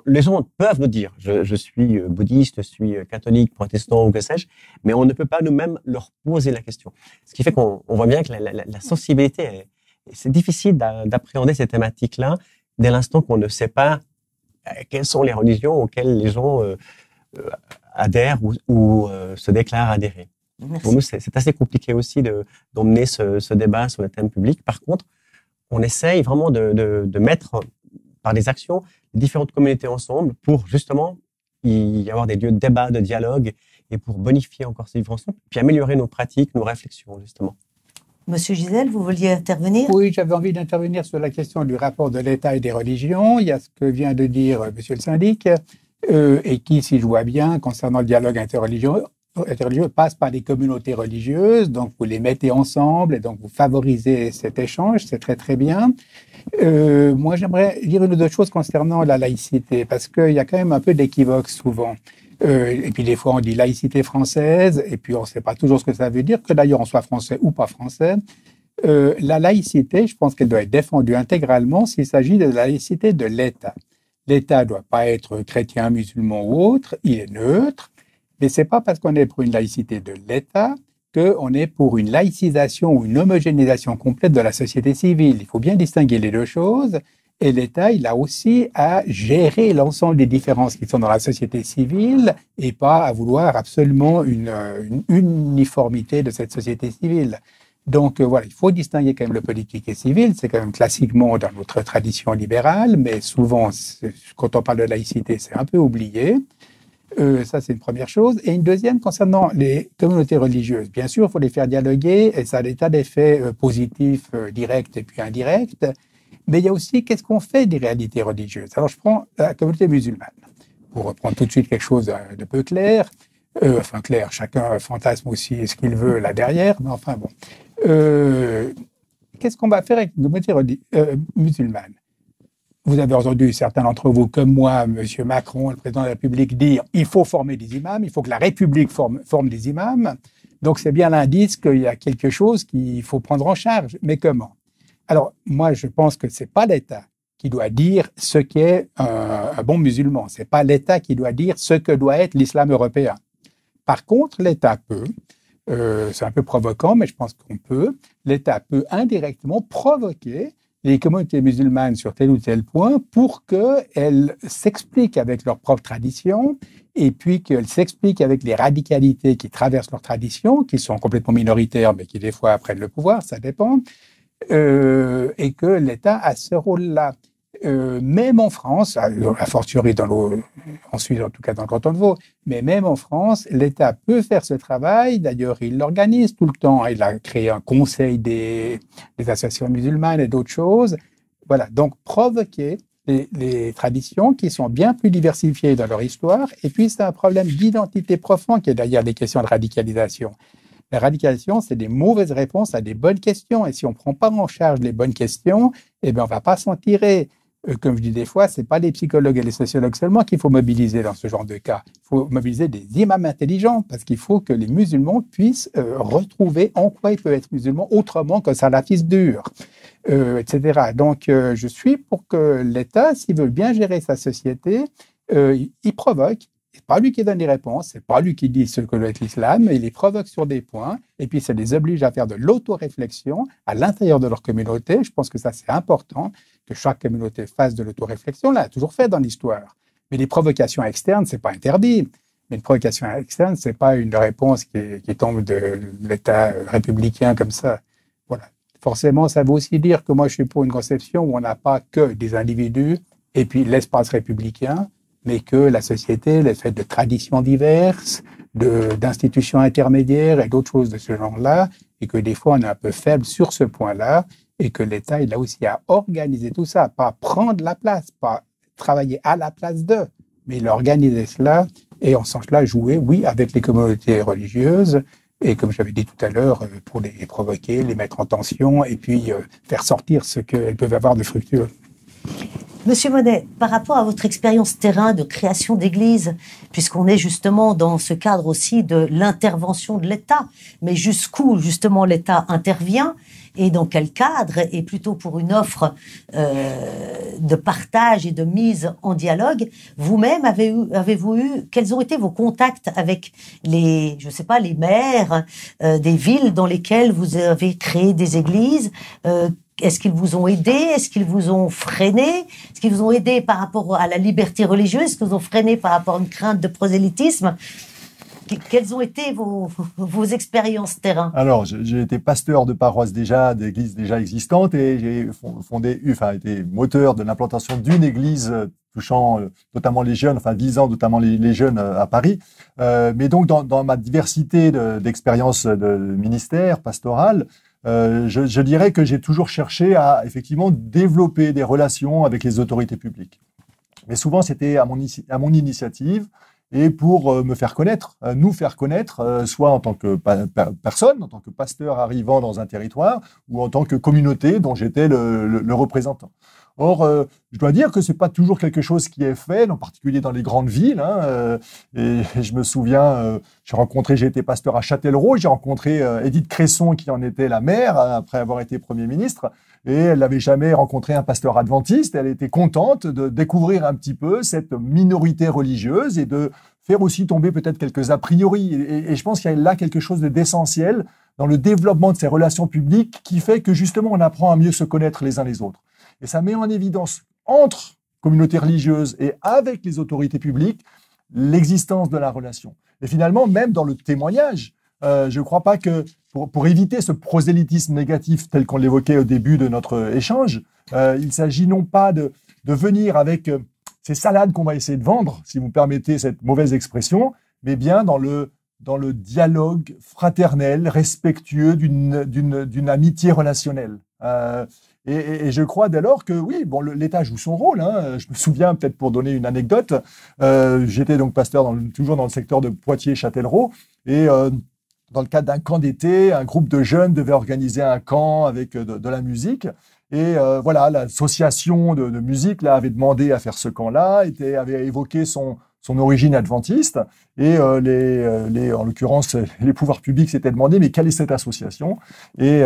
S5: Les gens peuvent nous dire, je suis bouddhiste, je suis catholique, protestant ou que sais-je, mais on ne peut pas nous-mêmes leur poser la question. Ce qui fait qu'on voit bien que la sensibilité, c'est difficile d'appréhender ces thématiques-là dès l'instant qu'on ne sait pas quelles sont les religions auxquelles les gens adhèrent ou se déclarent adhérer.
S1: Merci.
S5: Pour nous, c'est assez compliqué aussi d'emmener ce débat sur le thème public. Par contre, on essaye vraiment de mettre par des actions les différentes communautés ensemble pour justement y avoir des lieux de débat, de dialogue et pour bonifier encore ces vivre ensemble, puis améliorer nos pratiques, nos réflexions justement.
S1: Monsieur Gisèle, vous vouliez intervenir?
S2: Oui, j'avais envie d'intervenir sur la question du rapport de l'État et des religions. Il y a ce que vient de dire Monsieur le syndic, et qui, si je vois bien, concernant le dialogue interreligieux, passe par les communautés religieuses. Donc, vous les mettez ensemble et donc vous favorisez cet échange. C'est très, très bien. Moi, j'aimerais dire une ou deux choses concernant la laïcité, parce qu'il y a quand même un peu d'équivoque souvent. Et puis des fois on dit laïcité française, et puis on ne sait pas toujours ce que ça veut dire, que d'ailleurs on soit français ou pas français. La laïcité, je pense qu'elle doit être défendue intégralement s'il s'agit de la laïcité de l'État. L'État ne doit pas être chrétien, musulman ou autre, il est neutre, mais c'est pas parce qu'on est pour une laïcité de l'État qu'on est pour une laïcisation ou une homogénéisation complète de la société civile. Il faut bien distinguer les deux choses. Et l'État, il a aussi à gérer l'ensemble des différences qui sont dans la société civile et pas à vouloir absolument une uniformité de cette société civile. Donc voilà, il faut distinguer quand même le politique et civil. C'est quand même classiquement dans notre tradition libérale, mais souvent, quand on parle de laïcité, c'est un peu oublié. Ça, c'est une première chose. Et une deuxième, concernant les communautés religieuses. Bien sûr, il faut les faire dialoguer et ça a des tas d'effets positifs, directs et puis indirects. Mais il y a aussi qu'est-ce qu'on fait des réalités religieuses. Alors, je prends la communauté musulmane, pour reprendre tout de suite quelque chose de peu clair. Enfin, clair, chacun fantasme aussi ce qu'il veut là derrière, mais enfin bon. Qu'est-ce qu'on va faire avec une communauté musulmane? Vous avez entendu certains d'entre vous, comme moi, M. Macron, le président de la République, dire il faut former des imams, il faut que la République forme des imams. Donc, c'est bien l'indice qu'il y a quelque chose qu'il faut prendre en charge. Mais comment? Alors, moi, je pense que c'est pas l'État qui doit dire ce qu'est un bon musulman. C'est pas l'État qui doit dire ce que doit être l'islam européen. Par contre, l'État peut, c'est un peu provoquant, mais je pense qu'on peut, l'État peut indirectement provoquer les communautés musulmanes sur tel ou tel point pour qu'elles s'expliquent avec leur propre tradition et puis qu'elles s'expliquent avec les radicalités qui traversent leur tradition, qui sont complètement minoritaires, mais qui des fois prennent le pouvoir, ça dépend. Et que l'État a ce rôle-là. Même en France, a fortiori en Suisse, en tout cas dans le canton de Vaud, mais même en France, l'État peut faire ce travail. D'ailleurs, il l'organise tout le temps. Il a créé un conseil des associations musulmanes et d'autres choses. Voilà, donc provoquer les traditions qui sont bien plus diversifiées dans leur histoire. Et puis, c'est un problème d'identité profond qui est derrière les questions de radicalisation. La radicalisation, c'est des mauvaises réponses à des bonnes questions. Et si on ne prend pas en charge les bonnes questions, eh bien, on ne va pas s'en tirer. Comme je dis des fois, ce n'est pas les psychologues et les sociologues seulement qu'il faut mobiliser dans ce genre de cas. Il faut mobiliser des imams intelligents parce qu'il faut que les musulmans puissent retrouver en quoi ils peuvent être musulmans autrement que salafistes durs, etc. Donc, je suis pour que l'État, s'il veut bien gérer sa société, il provoque. C'est pas lui qui donne les réponses, c'est pas lui qui dit ce que doit être l'islam, il les provoque sur des points, et puis ça les oblige à faire de l'autoréflexion à l'intérieur de leur communauté. Je pense que ça, c'est important, que chaque communauté fasse de l'autoréflexion. On l'a toujours fait dans l'histoire. Mais les provocations externes, c'est pas interdit. Mais une provocation externe, c'est pas une réponse qui tombe de l'État républicain comme ça. Voilà. Forcément, ça veut aussi dire que moi, je suis pour une conception où on n'a pas que des individus, et puis l'espace républicain, mais que la société est faite de traditions diverses, d'institutions intermédiaires et d'autres choses de ce genre-là, et que des fois on est un peu faible sur ce point-là, et que l'État il a aussi à organiser tout ça, pas prendre la place, pas travailler à la place d'eux, mais l'organiser cela, et en ce sens-là jouer, oui, avec les communautés religieuses, et comme j'avais dit tout à l'heure, pour les provoquer, les mettre en tension, et puis faire sortir ce qu'elles peuvent avoir de fructueux.
S1: Monsieur Monet, par rapport à votre expérience terrain de création d'églises, puisqu'on est justement dans ce cadre aussi de l'intervention de l'État, mais jusqu'où justement l'État intervient et dans quel cadre, et plutôt pour une offre de partage et de mise en dialogue, vous-même avez-vous eu, quels ont été vos contacts avec les, je sais pas, les maires des villes dans lesquelles vous avez créé des églises? Est-ce qu'ils vous ont aidé? Est-ce qu'ils vous ont freiné? Est-ce qu'ils vous ont aidé par rapport à la liberté religieuse? Est-ce qu'ils vous ont freiné par rapport à une crainte de prosélytisme? Quelles ont été vos expériences terrain?
S4: Alors, j'ai été pasteur de paroisse déjà, d'églises déjà existantes, et j'ai été moteur de l'implantation d'une église touchant notamment les jeunes, visant notamment les jeunes à Paris. Mais donc, dans ma diversité d'expériences de ministère pastoral, je dirais que j'ai toujours cherché à effectivement développer des relations avec les autorités publiques. Mais souvent, c'était à mon initiative et pour me faire connaître, nous faire connaître, soit en tant que personne, en tant que pasteur arrivant dans un territoire, ou en tant que communauté dont j'étais le représentant. Or, je dois dire que c'est pas toujours quelque chose qui est fait, en particulier dans les grandes villes. Et je me souviens, j'ai été pasteur à Châtellerault, j'ai rencontré Édith Cresson qui en était la maire après avoir été Premier ministre, et elle n'avait jamais rencontré un pasteur adventiste. Elle était contente de découvrir un petit peu cette minorité religieuse et de faire aussi tomber peut-être quelques a priori. Et je pense qu'il y a là quelque chose d'essentiel dans le développement de ces relations publiques qui fait que justement on apprend à mieux se connaître les uns les autres. Et ça met en évidence entre communautés religieuses et avec les autorités publiques l'existence de la relation. Et finalement, même dans le témoignage, je ne crois pas que pour éviter ce prosélytisme négatif tel qu'on l'évoquait au début de notre échange, il s'agit non pas de venir avec ces salades qu'on va essayer de vendre, si vous me permettez cette mauvaise expression, mais bien dans le dialogue fraternel, respectueux d'une amitié relationnelle. Et je crois dès lors que oui, bon, l'État joue son rôle. Je me souviens, peut-être pour donner une anecdote, j'étais donc pasteur toujours dans le secteur de Poitiers-Châtellerault, et dans le cadre d'un camp d'été, un groupe de jeunes devait organiser un camp avec de la musique. Et voilà, l'association de musique là avait demandé à faire ce camp-là, avait évoqué son origine adventiste, et en l'occurrence, les pouvoirs publics s'étaient demandé mais quelle est cette association? Et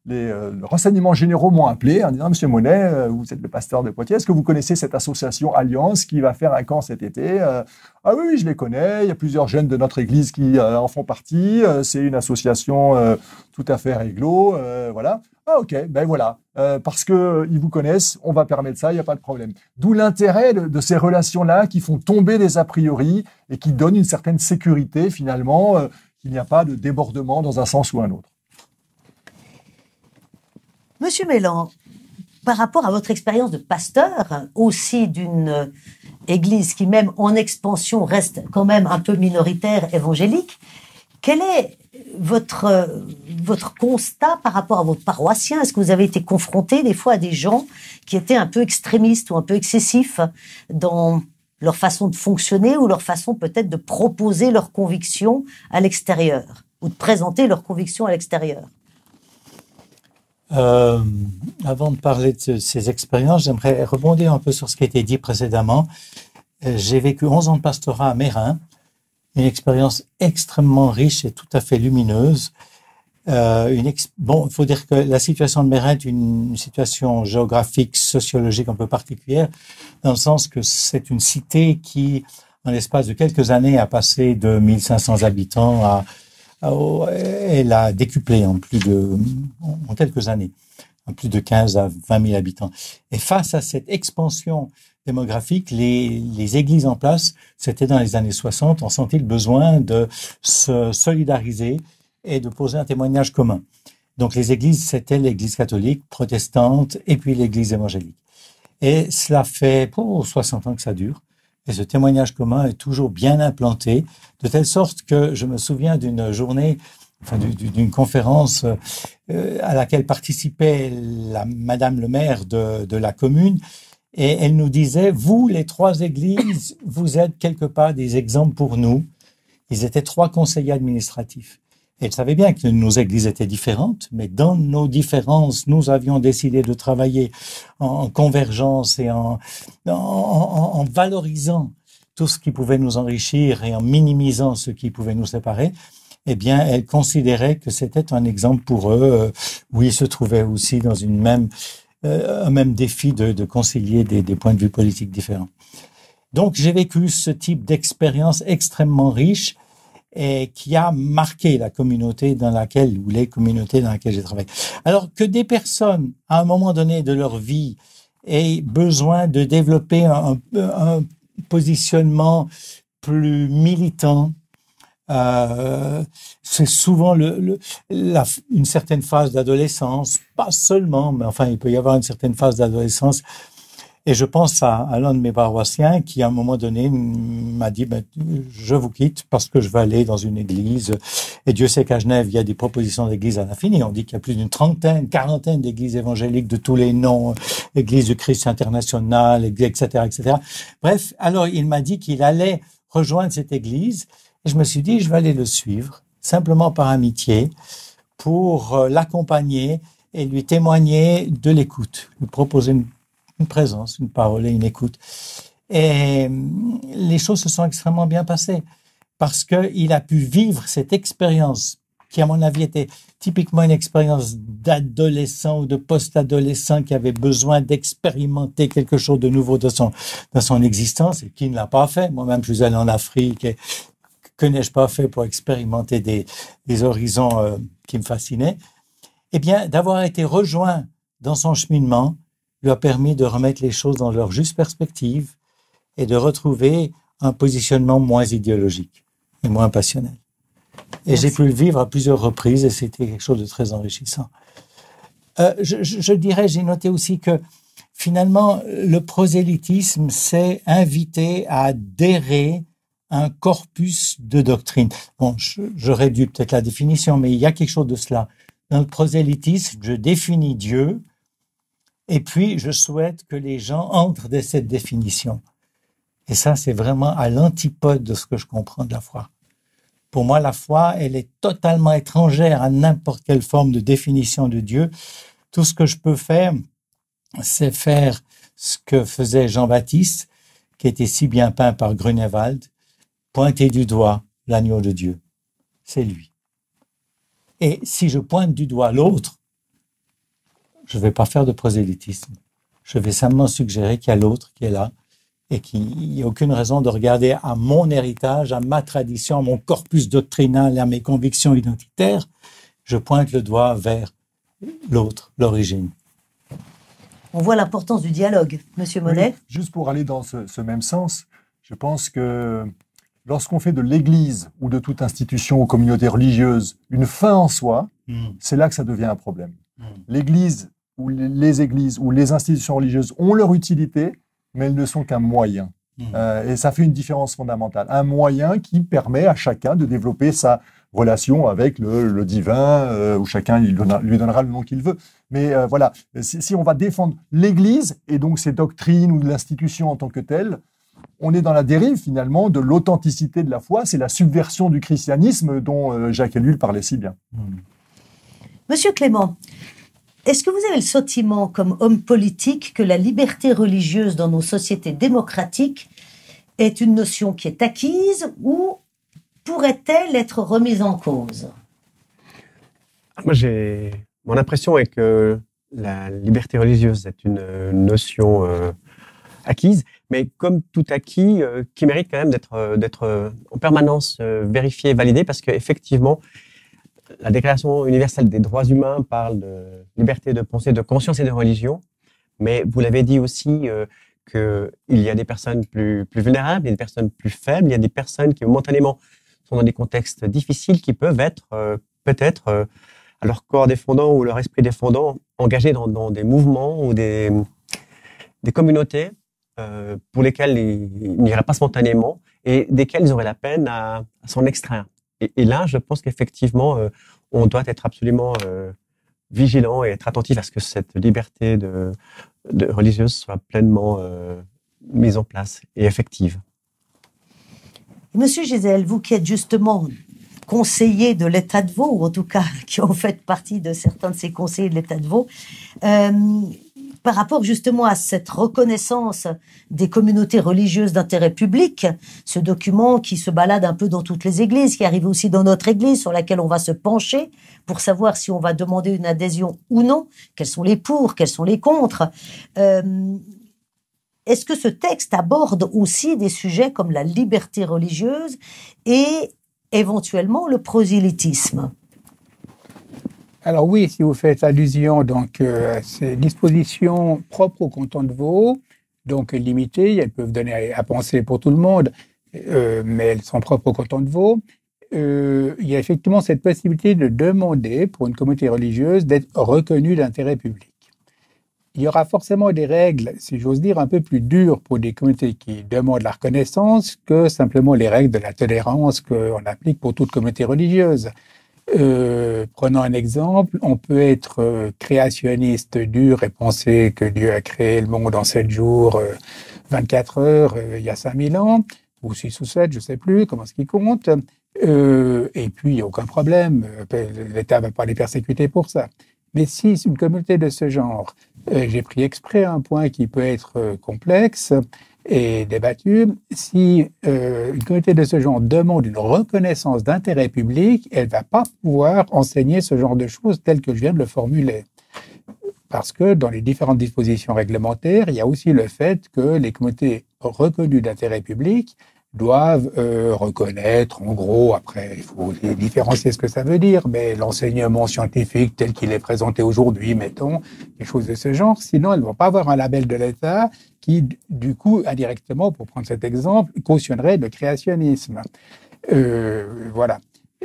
S4: les renseignements généraux m'ont appelé en disant Monsieur Monet, vous êtes le pasteur de Poitiers, est-ce que vous connaissez cette association Alliance qui va faire un camp cet été? Ah oui, je les connais. Il y a plusieurs jeunes de notre église qui en font partie. C'est une association tout à fait réglo, voilà. Ah ok, ben voilà, parce que ils vous connaissent, on va permettre ça, il n'y a pas de problème. D'où l'intérêt de ces relations-là qui font tomber des a priori et qui donnent une certaine sécurité finalement, qu'il n'y a pas de débordement dans un sens ou un autre.
S1: Monsieur Mélan, par rapport à votre expérience de pasteur, aussi d'une église qui même en expansion reste quand même un peu minoritaire évangélique, quel est votre constat par rapport à vos paroissiens? Est-ce que vous avez été confronté des fois à des gens qui étaient un peu extrémistes ou un peu excessifs dans leur façon de fonctionner ou leur façon peut-être de proposer leurs convictions à l'extérieur ou de présenter leurs convictions à l'extérieur?
S3: Avant de parler de ces expériences, j'aimerais rebondir un peu sur ce qui a été dit précédemment. J'ai vécu 11 ans de pastorat à Meyrin, une expérience extrêmement riche et tout à fait lumineuse. Bon, il faut dire que la situation de Meyrin est une situation géographique, sociologique un peu particulière, dans le sens que c'est une cité qui, en l'espace de quelques années, a passé de 1500 habitants elle a décuplé en quelques années, en plus de 15 à 20 000 habitants. Et face à cette expansion démographique, les églises en place, c'était dans les années 60, ont senti le besoin de se solidariser et de poser un témoignage commun. Donc les églises, c'était l'église catholique, protestante, et puis l'église évangélique. Et cela fait 60 ans que ça dure. Et ce témoignage commun est toujours bien implanté, de telle sorte que je me souviens d'une journée, enfin d'une conférence à laquelle participait Madame le maire de la commune, et elle nous disait, vous, les 3 églises, vous êtes quelque part des exemples pour nous. Ils étaient 3 conseillers administratifs. Elle savait bien que nos églises étaient différentes, mais dans nos différences, nous avions décidé de travailler en convergence et en valorisant tout ce qui pouvait nous enrichir et en minimisant ce qui pouvait nous séparer. Eh bien, elle considérait que c'était un exemple pour eux, où ils se trouvaient aussi dans un même défi de concilier des points de vue politiques différents. Donc, j'ai vécu ce type d'expérience extrêmement riche et qui a marqué la communauté ou les communautés dans lesquelles j'ai travaillé. Alors que des personnes, à un moment donné de leur vie, aient besoin de développer un positionnement plus militant, c'est souvent une certaine phase d'adolescence, pas seulement, mais enfin, il peut y avoir une certaine phase d'adolescence. Et je pense à l'un de mes paroissiens qui, à un moment donné, m'a dit, je vous quitte parce que je vais aller dans une église. Et Dieu sait qu'à Genève, il y a des propositions d'églises à l'infini. On dit qu'il y a plus d'une quarantaine d'églises évangéliques de tous les noms, Église du Christ international, etc., etc. Bref, alors il m'a dit qu'il allait rejoindre cette église. Et je me suis dit, je vais aller le suivre, simplement par amitié, pour l'accompagner et lui témoigner de l'écoute, lui proposer une présence, une parole et une écoute. Et les choses se sont extrêmement bien passées parce qu'il a pu vivre cette expérience qui, à mon avis, était typiquement une expérience d'adolescent ou de post-adolescent qui avait besoin d'expérimenter quelque chose de nouveau dans son existence et qui ne l'a pas fait. Moi-même, je suis allé en Afrique et que n'ai-je pas fait pour expérimenter des horizons qui me fascinaient? Eh bien, d'avoir été rejoint dans son cheminement lui a permis de remettre les choses dans leur juste perspective et de retrouver un positionnement moins idéologique et moins passionnel. Et
S1: Merci.
S3: j'ai pu le vivre à plusieurs reprises et c'était quelque chose de très enrichissant. Je dirais, j'ai noté aussi que finalement, le prosélytisme s'est invité à adhérer un corpus de doctrine. Bon, je réduis peut-être la définition, mais il y a quelque chose de cela. Dans le prosélytisme, je définis Dieu, et puis je souhaite que les gens entrent dans cette définition. Et ça, c'est vraiment à l'antipode de ce que je comprends de la foi. Pour moi, la foi, elle est totalement étrangère à n'importe quelle forme de définition de Dieu. Tout ce que je peux faire, c'est faire ce que faisait Jean-Baptiste, qui était si bien peint par Grunewald, pointer du doigt l'agneau de Dieu. C'est lui. Et si je pointe du doigt l'autre, je ne vais pas faire de prosélytisme. Je vais simplement suggérer qu'il y a l'autre qui est là et qu'il n'y a aucune raison de regarder à mon héritage, à ma tradition, à mon corpus doctrinal et à mes convictions identitaires. Je pointe le doigt vers l'autre, l'origine.
S1: On voit l'importance du dialogue, Monsieur Monet.
S4: Oui, juste pour aller dans ce même sens, je pense que lorsqu'on fait de l'Église ou de toute institution ou communauté religieuse une fin en soi, c'est là que ça devient un problème. L'Église ou les églises ou les institutions religieuses ont leur utilité, mais elles ne sont qu'un moyen. Et ça fait une différence fondamentale. Un moyen qui permet à chacun de développer sa relation avec le divin, où chacun lui donnera le nom qu'il veut. Mais voilà, si on va défendre l'Église et donc ses doctrines ou l'institution en tant que telle, on est dans la dérive finalement de l'authenticité de la foi. C'est la subversion du christianisme dont Jacques Ellul parlait si bien.
S1: Monsieur Clément, est-ce que vous avez le sentiment, comme homme politique, que la liberté religieuse dans nos sociétés démocratiques est une notion qui est acquise ou pourrait-elle être remise en cause?
S5: Moi, mon impression est que la liberté religieuse est une notion acquise, mais comme tout acquis, qui mérite quand même d'être en permanence vérifié, validé, parce qu'effectivement, la Déclaration universelle des droits humains parle de liberté de pensée, de conscience et de religion, mais vous l'avez dit aussi qu'il y a des personnes plus vulnérables, il y a des personnes plus faibles, il y a des personnes qui momentanément sont dans des contextes difficiles qui peuvent être peut-être à leur corps défendant ou leur esprit défendant engagés dans des mouvements ou des communautés pour lesquels ils n'iraient pas spontanément et desquels ils auraient la peine à s'en extraire. Et là, je pense qu'effectivement, on doit être absolument vigilant et être attentif à ce que cette liberté de religieuse soit pleinement mise en place et effective.
S1: Monsieur Gisèle, vous qui êtes justement conseiller de l'État de Vaud, ou en tout cas qui en fait partie de certains de ces conseillers de l'État de Vaud, par rapport justement à cette reconnaissance des communautés religieuses d'intérêt public, ce document qui se balade un peu dans toutes les églises, qui arrive aussi dans notre église, sur laquelle on va se pencher pour savoir si on va demander une adhésion ou non, quels sont les pour, quels sont les contre. Est-ce que ce texte aborde aussi des sujets comme la liberté religieuse et éventuellement le prosélytisme?
S2: Alors oui, si vous faites allusion donc à ces dispositions propres au canton de Vaud, donc limitées, elles peuvent donner à penser pour tout le monde, mais elles sont propres au canton de Vaud. Il y a effectivement cette possibilité de demander pour une communauté religieuse d'être reconnue d'intérêt public. Il y aura forcément des règles, si j'ose dire, un peu plus dures pour des communautés qui demandent la reconnaissance que simplement les règles de la tolérance qu'on applique pour toute communauté religieuse. Prenons un exemple, on peut être créationniste dur et penser que Dieu a créé le monde en 7 jours, 24 heures, il y a 5000 ans, ou 6 ou 7, je sais plus, comment ce qui compte. Et puis, il n'y a aucun problème, l'État ne va pas les persécuter pour ça. Mais si une communauté de ce genre, j'ai pris exprès un point qui peut être complexe et débattu, si une communauté de ce genre demande une reconnaissance d'intérêt public, elle ne va pas pouvoir enseigner ce genre de choses telles que je viens de le formuler. Parce que dans les différentes dispositions réglementaires, il y a aussi le fait que les communautés reconnues d'intérêt public doivent reconnaître, en gros, après, il faut différencier ce que ça veut dire, mais l'enseignement scientifique tel qu'il est présenté aujourd'hui, mettons, des choses de ce genre, sinon elles ne vont pas avoir un label de l'État qui, du coup, indirectement, pour prendre cet exemple, cautionnerait le créationnisme. Voilà.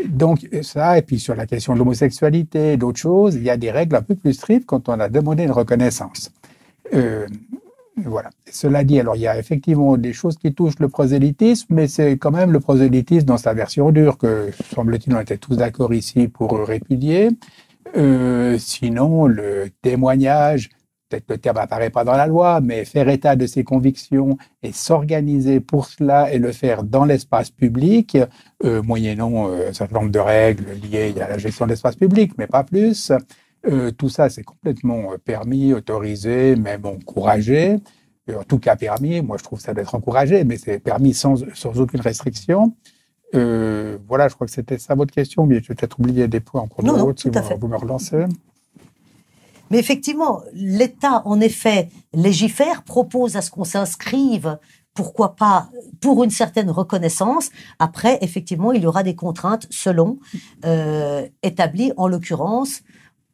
S2: Donc ça, et puis sur la question de l'homosexualité, d'autres choses, il y a des règles un peu plus strictes quand on a demandé une reconnaissance. Voilà. Cela dit, alors il y a effectivement des choses qui touchent le prosélytisme, mais c'est quand même le prosélytisme dans sa version dure que, semble-t-il, on était tous d'accord ici pour répudier. Sinon, le témoignage, peut-être que le terme n'apparaît pas dans la loi, mais faire état de ses convictions et s'organiser pour cela et le faire dans l'espace public, moyennant un certain nombre de règles liées à la gestion de l'espace public, mais pas plus. Tout ça, c'est complètement permis, autorisé, même encouragé. En tout cas permis, moi je trouve ça d'être encouragé, mais c'est permis sans aucune restriction. Voilà, je crois que c'était ça votre question, mais j'ai peut-être oublié des points en cours de route, si vous me relancez.
S1: Mais effectivement, l'État, en effet, légifère, propose à ce qu'on s'inscrive, pourquoi pas, pour une certaine reconnaissance. Après, effectivement, il y aura des contraintes selon, établies en l'occurrence,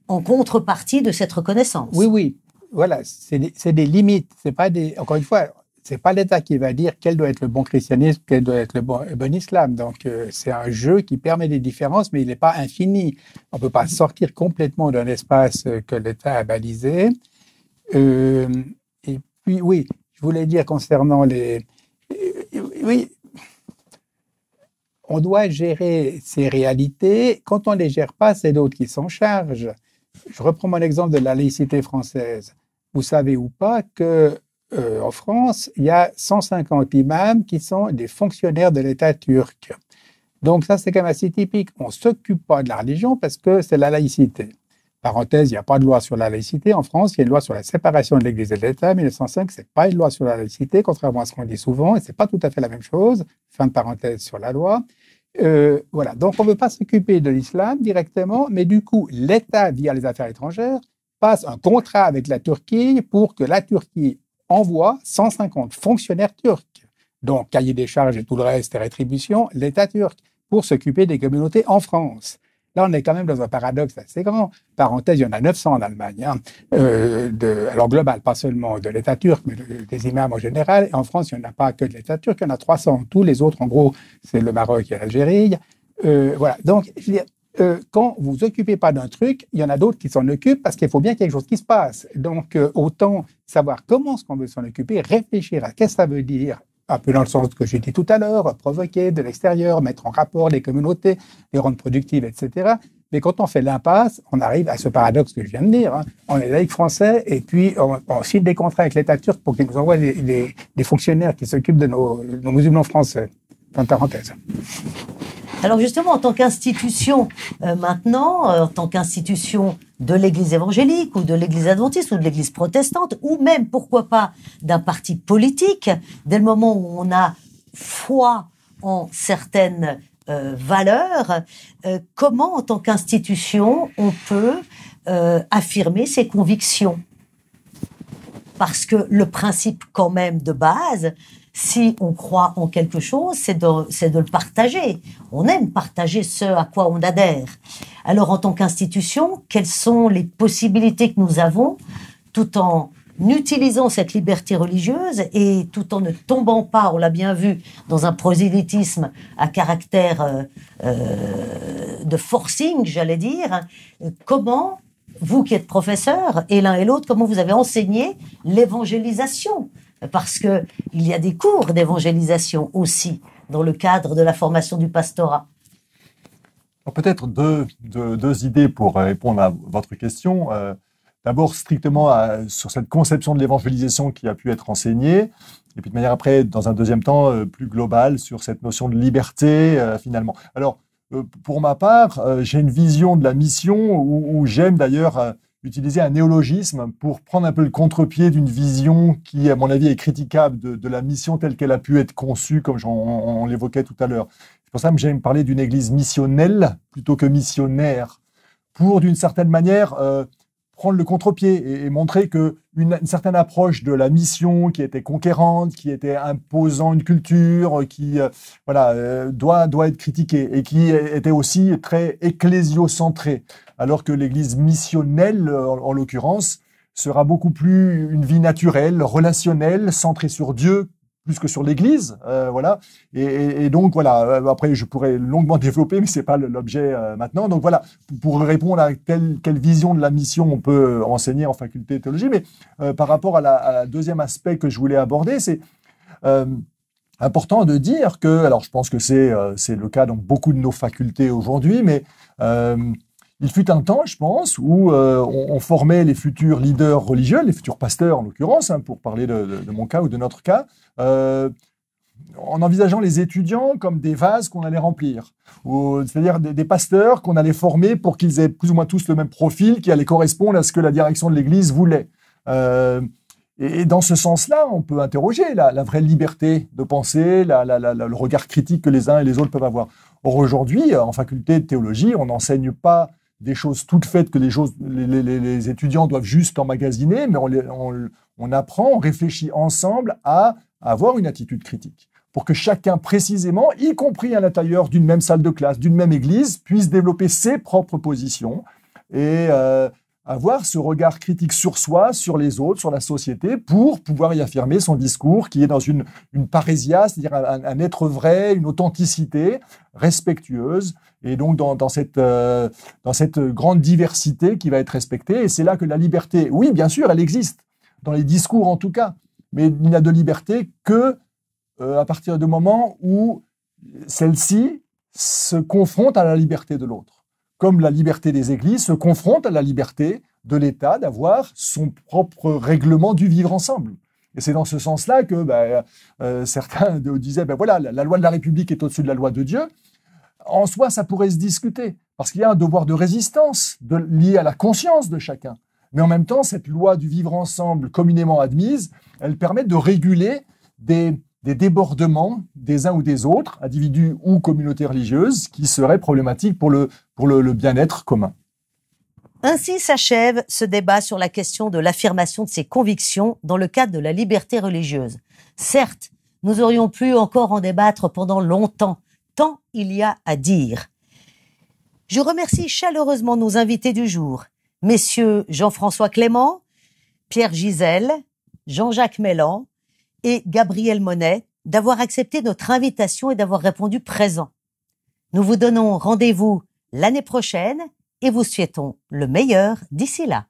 S1: en contrepartie de cette reconnaissance.
S2: Oui, oui. Voilà, c'est des limites. C'est pas des. Encore une fois, c'est pas l'État qui va dire quel doit être le bon christianisme, quel doit être le bon islam. Donc, c'est un jeu qui permet des différences, mais il n'est pas infini. On peut pas sortir complètement d'un espace que l'État a balisé. Et puis, oui, je voulais dire concernant les. Oui. On doit gérer ces réalités. Quand on ne les gère pas, c'est d'autres qui s'en chargent. Je reprends mon exemple de la laïcité française. Vous savez ou pas que en France, il y a 150 imams qui sont des fonctionnaires de l'État turc. Donc ça, c'est quand même assez typique. On ne s'occupe pas de la religion parce que c'est la laïcité. Parenthèse, il n'y a pas de loi sur la laïcité. En France, il y a une loi sur la séparation de l'Église et de l'État. 1905, c'est pas une loi sur la laïcité, contrairement à ce qu'on dit souvent, et c'est pas tout à fait la même chose. Fin de parenthèse sur la loi. Voilà. Donc, on ne veut pas s'occuper de l'islam directement, mais du coup, l'État, via les affaires étrangères, passe un contrat avec la Turquie pour que la Turquie envoie 150 fonctionnaires turcs. Donc, cahier des charges et tout le reste, et rétributions, l'État turc, pour s'occuper des communautés en France. Là, on est quand même dans un paradoxe assez grand. Parenthèse, il y en a 900 en Allemagne. Alors global, pas seulement de l'État turc, mais des imams en général. Et en France, il n'y en a pas que de l'État turc, il y en a 300. Tous les autres, en gros, c'est le Maroc et l'Algérie. Voilà. Donc, je veux dire, quand vous vous occupez pas d'un truc, il y en a d'autres qui s'en occupent parce qu'il faut bien quelque chose qui se passe. Donc, autant savoir comment est-ce qu'on veut s'en occuper, réfléchir à qu'est-ce que ça veut dire, un peu dans le sens que j'ai dit tout à l'heure, provoquer de l'extérieur, mettre en rapport les communautés, les rendre productives, etc. Mais quand on fait l'impasse, on arrive à ce paradoxe que je viens de dire. Hein. On est laïc français et puis on signe des contrats avec l'État turc pour qu'ils nous envoient des fonctionnaires qui s'occupent de nos musulmans français. Fin de parenthèse.
S1: Alors justement, en tant qu'institution, maintenant, en tant qu'institution de l'Église évangélique ou de l'Église adventiste ou de l'Église protestante, ou même, pourquoi pas, d'un parti politique, dès le moment où on a foi en certaines valeurs, comment, en tant qu'institution, on peut affirmer ses convictions? Parce que le principe quand même de base, si on croit en quelque chose, c'est de le partager. On aime partager ce à quoi on adhère. Alors, en tant qu'institution, quelles sont les possibilités que nous avons, tout en utilisant cette liberté religieuse et tout en ne tombant pas, on l'a bien vu, dans un prosélytisme à caractère de forcing, j'allais dire, comment, vous qui êtes professeur, et l'un et l'autre, comment vous avez enseigné l'évangélisation? Parce que il y a des cours d'évangélisation aussi dans le cadre de la formation du pastorat.
S4: Peut-être deux idées pour répondre à votre question. D'abord, strictement sur cette conception de l'évangélisation qui a pu être enseignée, et puis de manière après, dans un deuxième temps, plus globale sur cette notion de liberté, finalement. Alors, pour ma part, j'ai une vision de la mission où j'aime d'ailleurs utiliser un néologisme pour prendre un peu le contre-pied d'une vision qui, à mon avis, est critiquable de la mission telle qu'elle a pu être conçue, comme on l'évoquait tout à l'heure. C'est pour ça que j'aime parler d'une église missionnelle plutôt que missionnaire, pour, d'une certaine manière, prendre le contre-pied et montrer que une certaine approche de la mission qui était conquérante, qui était imposant une culture, qui doit être critiquée et qui était aussi très ecclésiocentrée, alors que l'Église missionnelle, en l'occurrence, sera beaucoup plus une vie naturelle, relationnelle, centrée sur Dieu plus que sur l'Église, voilà. Et donc voilà. Après, je pourrais longuement développer, mais c'est pas l'objet maintenant. Donc voilà, pour répondre à quelle vision de la mission on peut enseigner en faculté de théologie. Mais par rapport à la deuxième aspect que je voulais aborder, c'est important de dire que, alors je pense que c'est le cas dans beaucoup de nos facultés aujourd'hui, mais il fut un temps, je pense, où on formait les futurs leaders religieux, les futurs pasteurs en l'occurrence, hein, pour parler de mon cas ou de notre cas, en envisageant les étudiants comme des vases qu'on allait remplir, c'est-à-dire des pasteurs qu'on allait former pour qu'ils aient plus ou moins tous le même profil qui allait correspondre à ce que la direction de l'Église voulait. Et dans ce sens-là, on peut interroger la vraie liberté de penser, le regard critique que les uns et les autres peuvent avoir. Or, aujourd'hui, en faculté de théologie, on n'enseigne pas des choses toutes faites que les étudiants doivent juste emmagasiner, mais on apprend, on réfléchit ensemble à avoir une attitude critique, pour que chacun précisément, y compris à l'intérieur d'une même salle de classe, d'une même église, puisse développer ses propres positions et avoir ce regard critique sur soi, sur les autres, sur la société, pour pouvoir y affirmer son discours qui est dans une parésia, c'est-à-dire un être vrai, une authenticité respectueuse, et donc dans cette grande diversité qui va être respectée. Et c'est là que la liberté, oui, bien sûr, elle existe, dans les discours en tout cas, mais il n'y a de liberté que à partir du moment où celle-ci se confronte à la liberté de l'autre. Comme la liberté des églises se confronte à la liberté de l'État d'avoir son propre règlement du vivre ensemble. Et c'est dans ce sens-là que certains disaient, voilà, la loi de la République est au-dessus de la loi de Dieu. En soi, ça pourrait se discuter, parce qu'il y a un devoir de résistance lié à la conscience de chacun. Mais en même temps, cette loi du vivre ensemble communément admise, elle permet de réguler des débordements des uns ou des autres, individus ou communautés religieuses, qui seraient problématiques pour le bien-être commun.
S1: Ainsi s'achève ce débat sur la question de l'affirmation de ses convictions dans le cadre de la liberté religieuse. Certes, nous aurions pu encore en débattre pendant longtemps, tant il y a à dire. Je remercie chaleureusement nos invités du jour, messieurs Jean-François Clément, Pierre Gisèle, Jean-Jacques Mélan et Gabriel Monet, d'avoir accepté notre invitation et d'avoir répondu présent. Nous vous donnons rendez-vous l'année prochaine et vous souhaitons le meilleur d'ici là.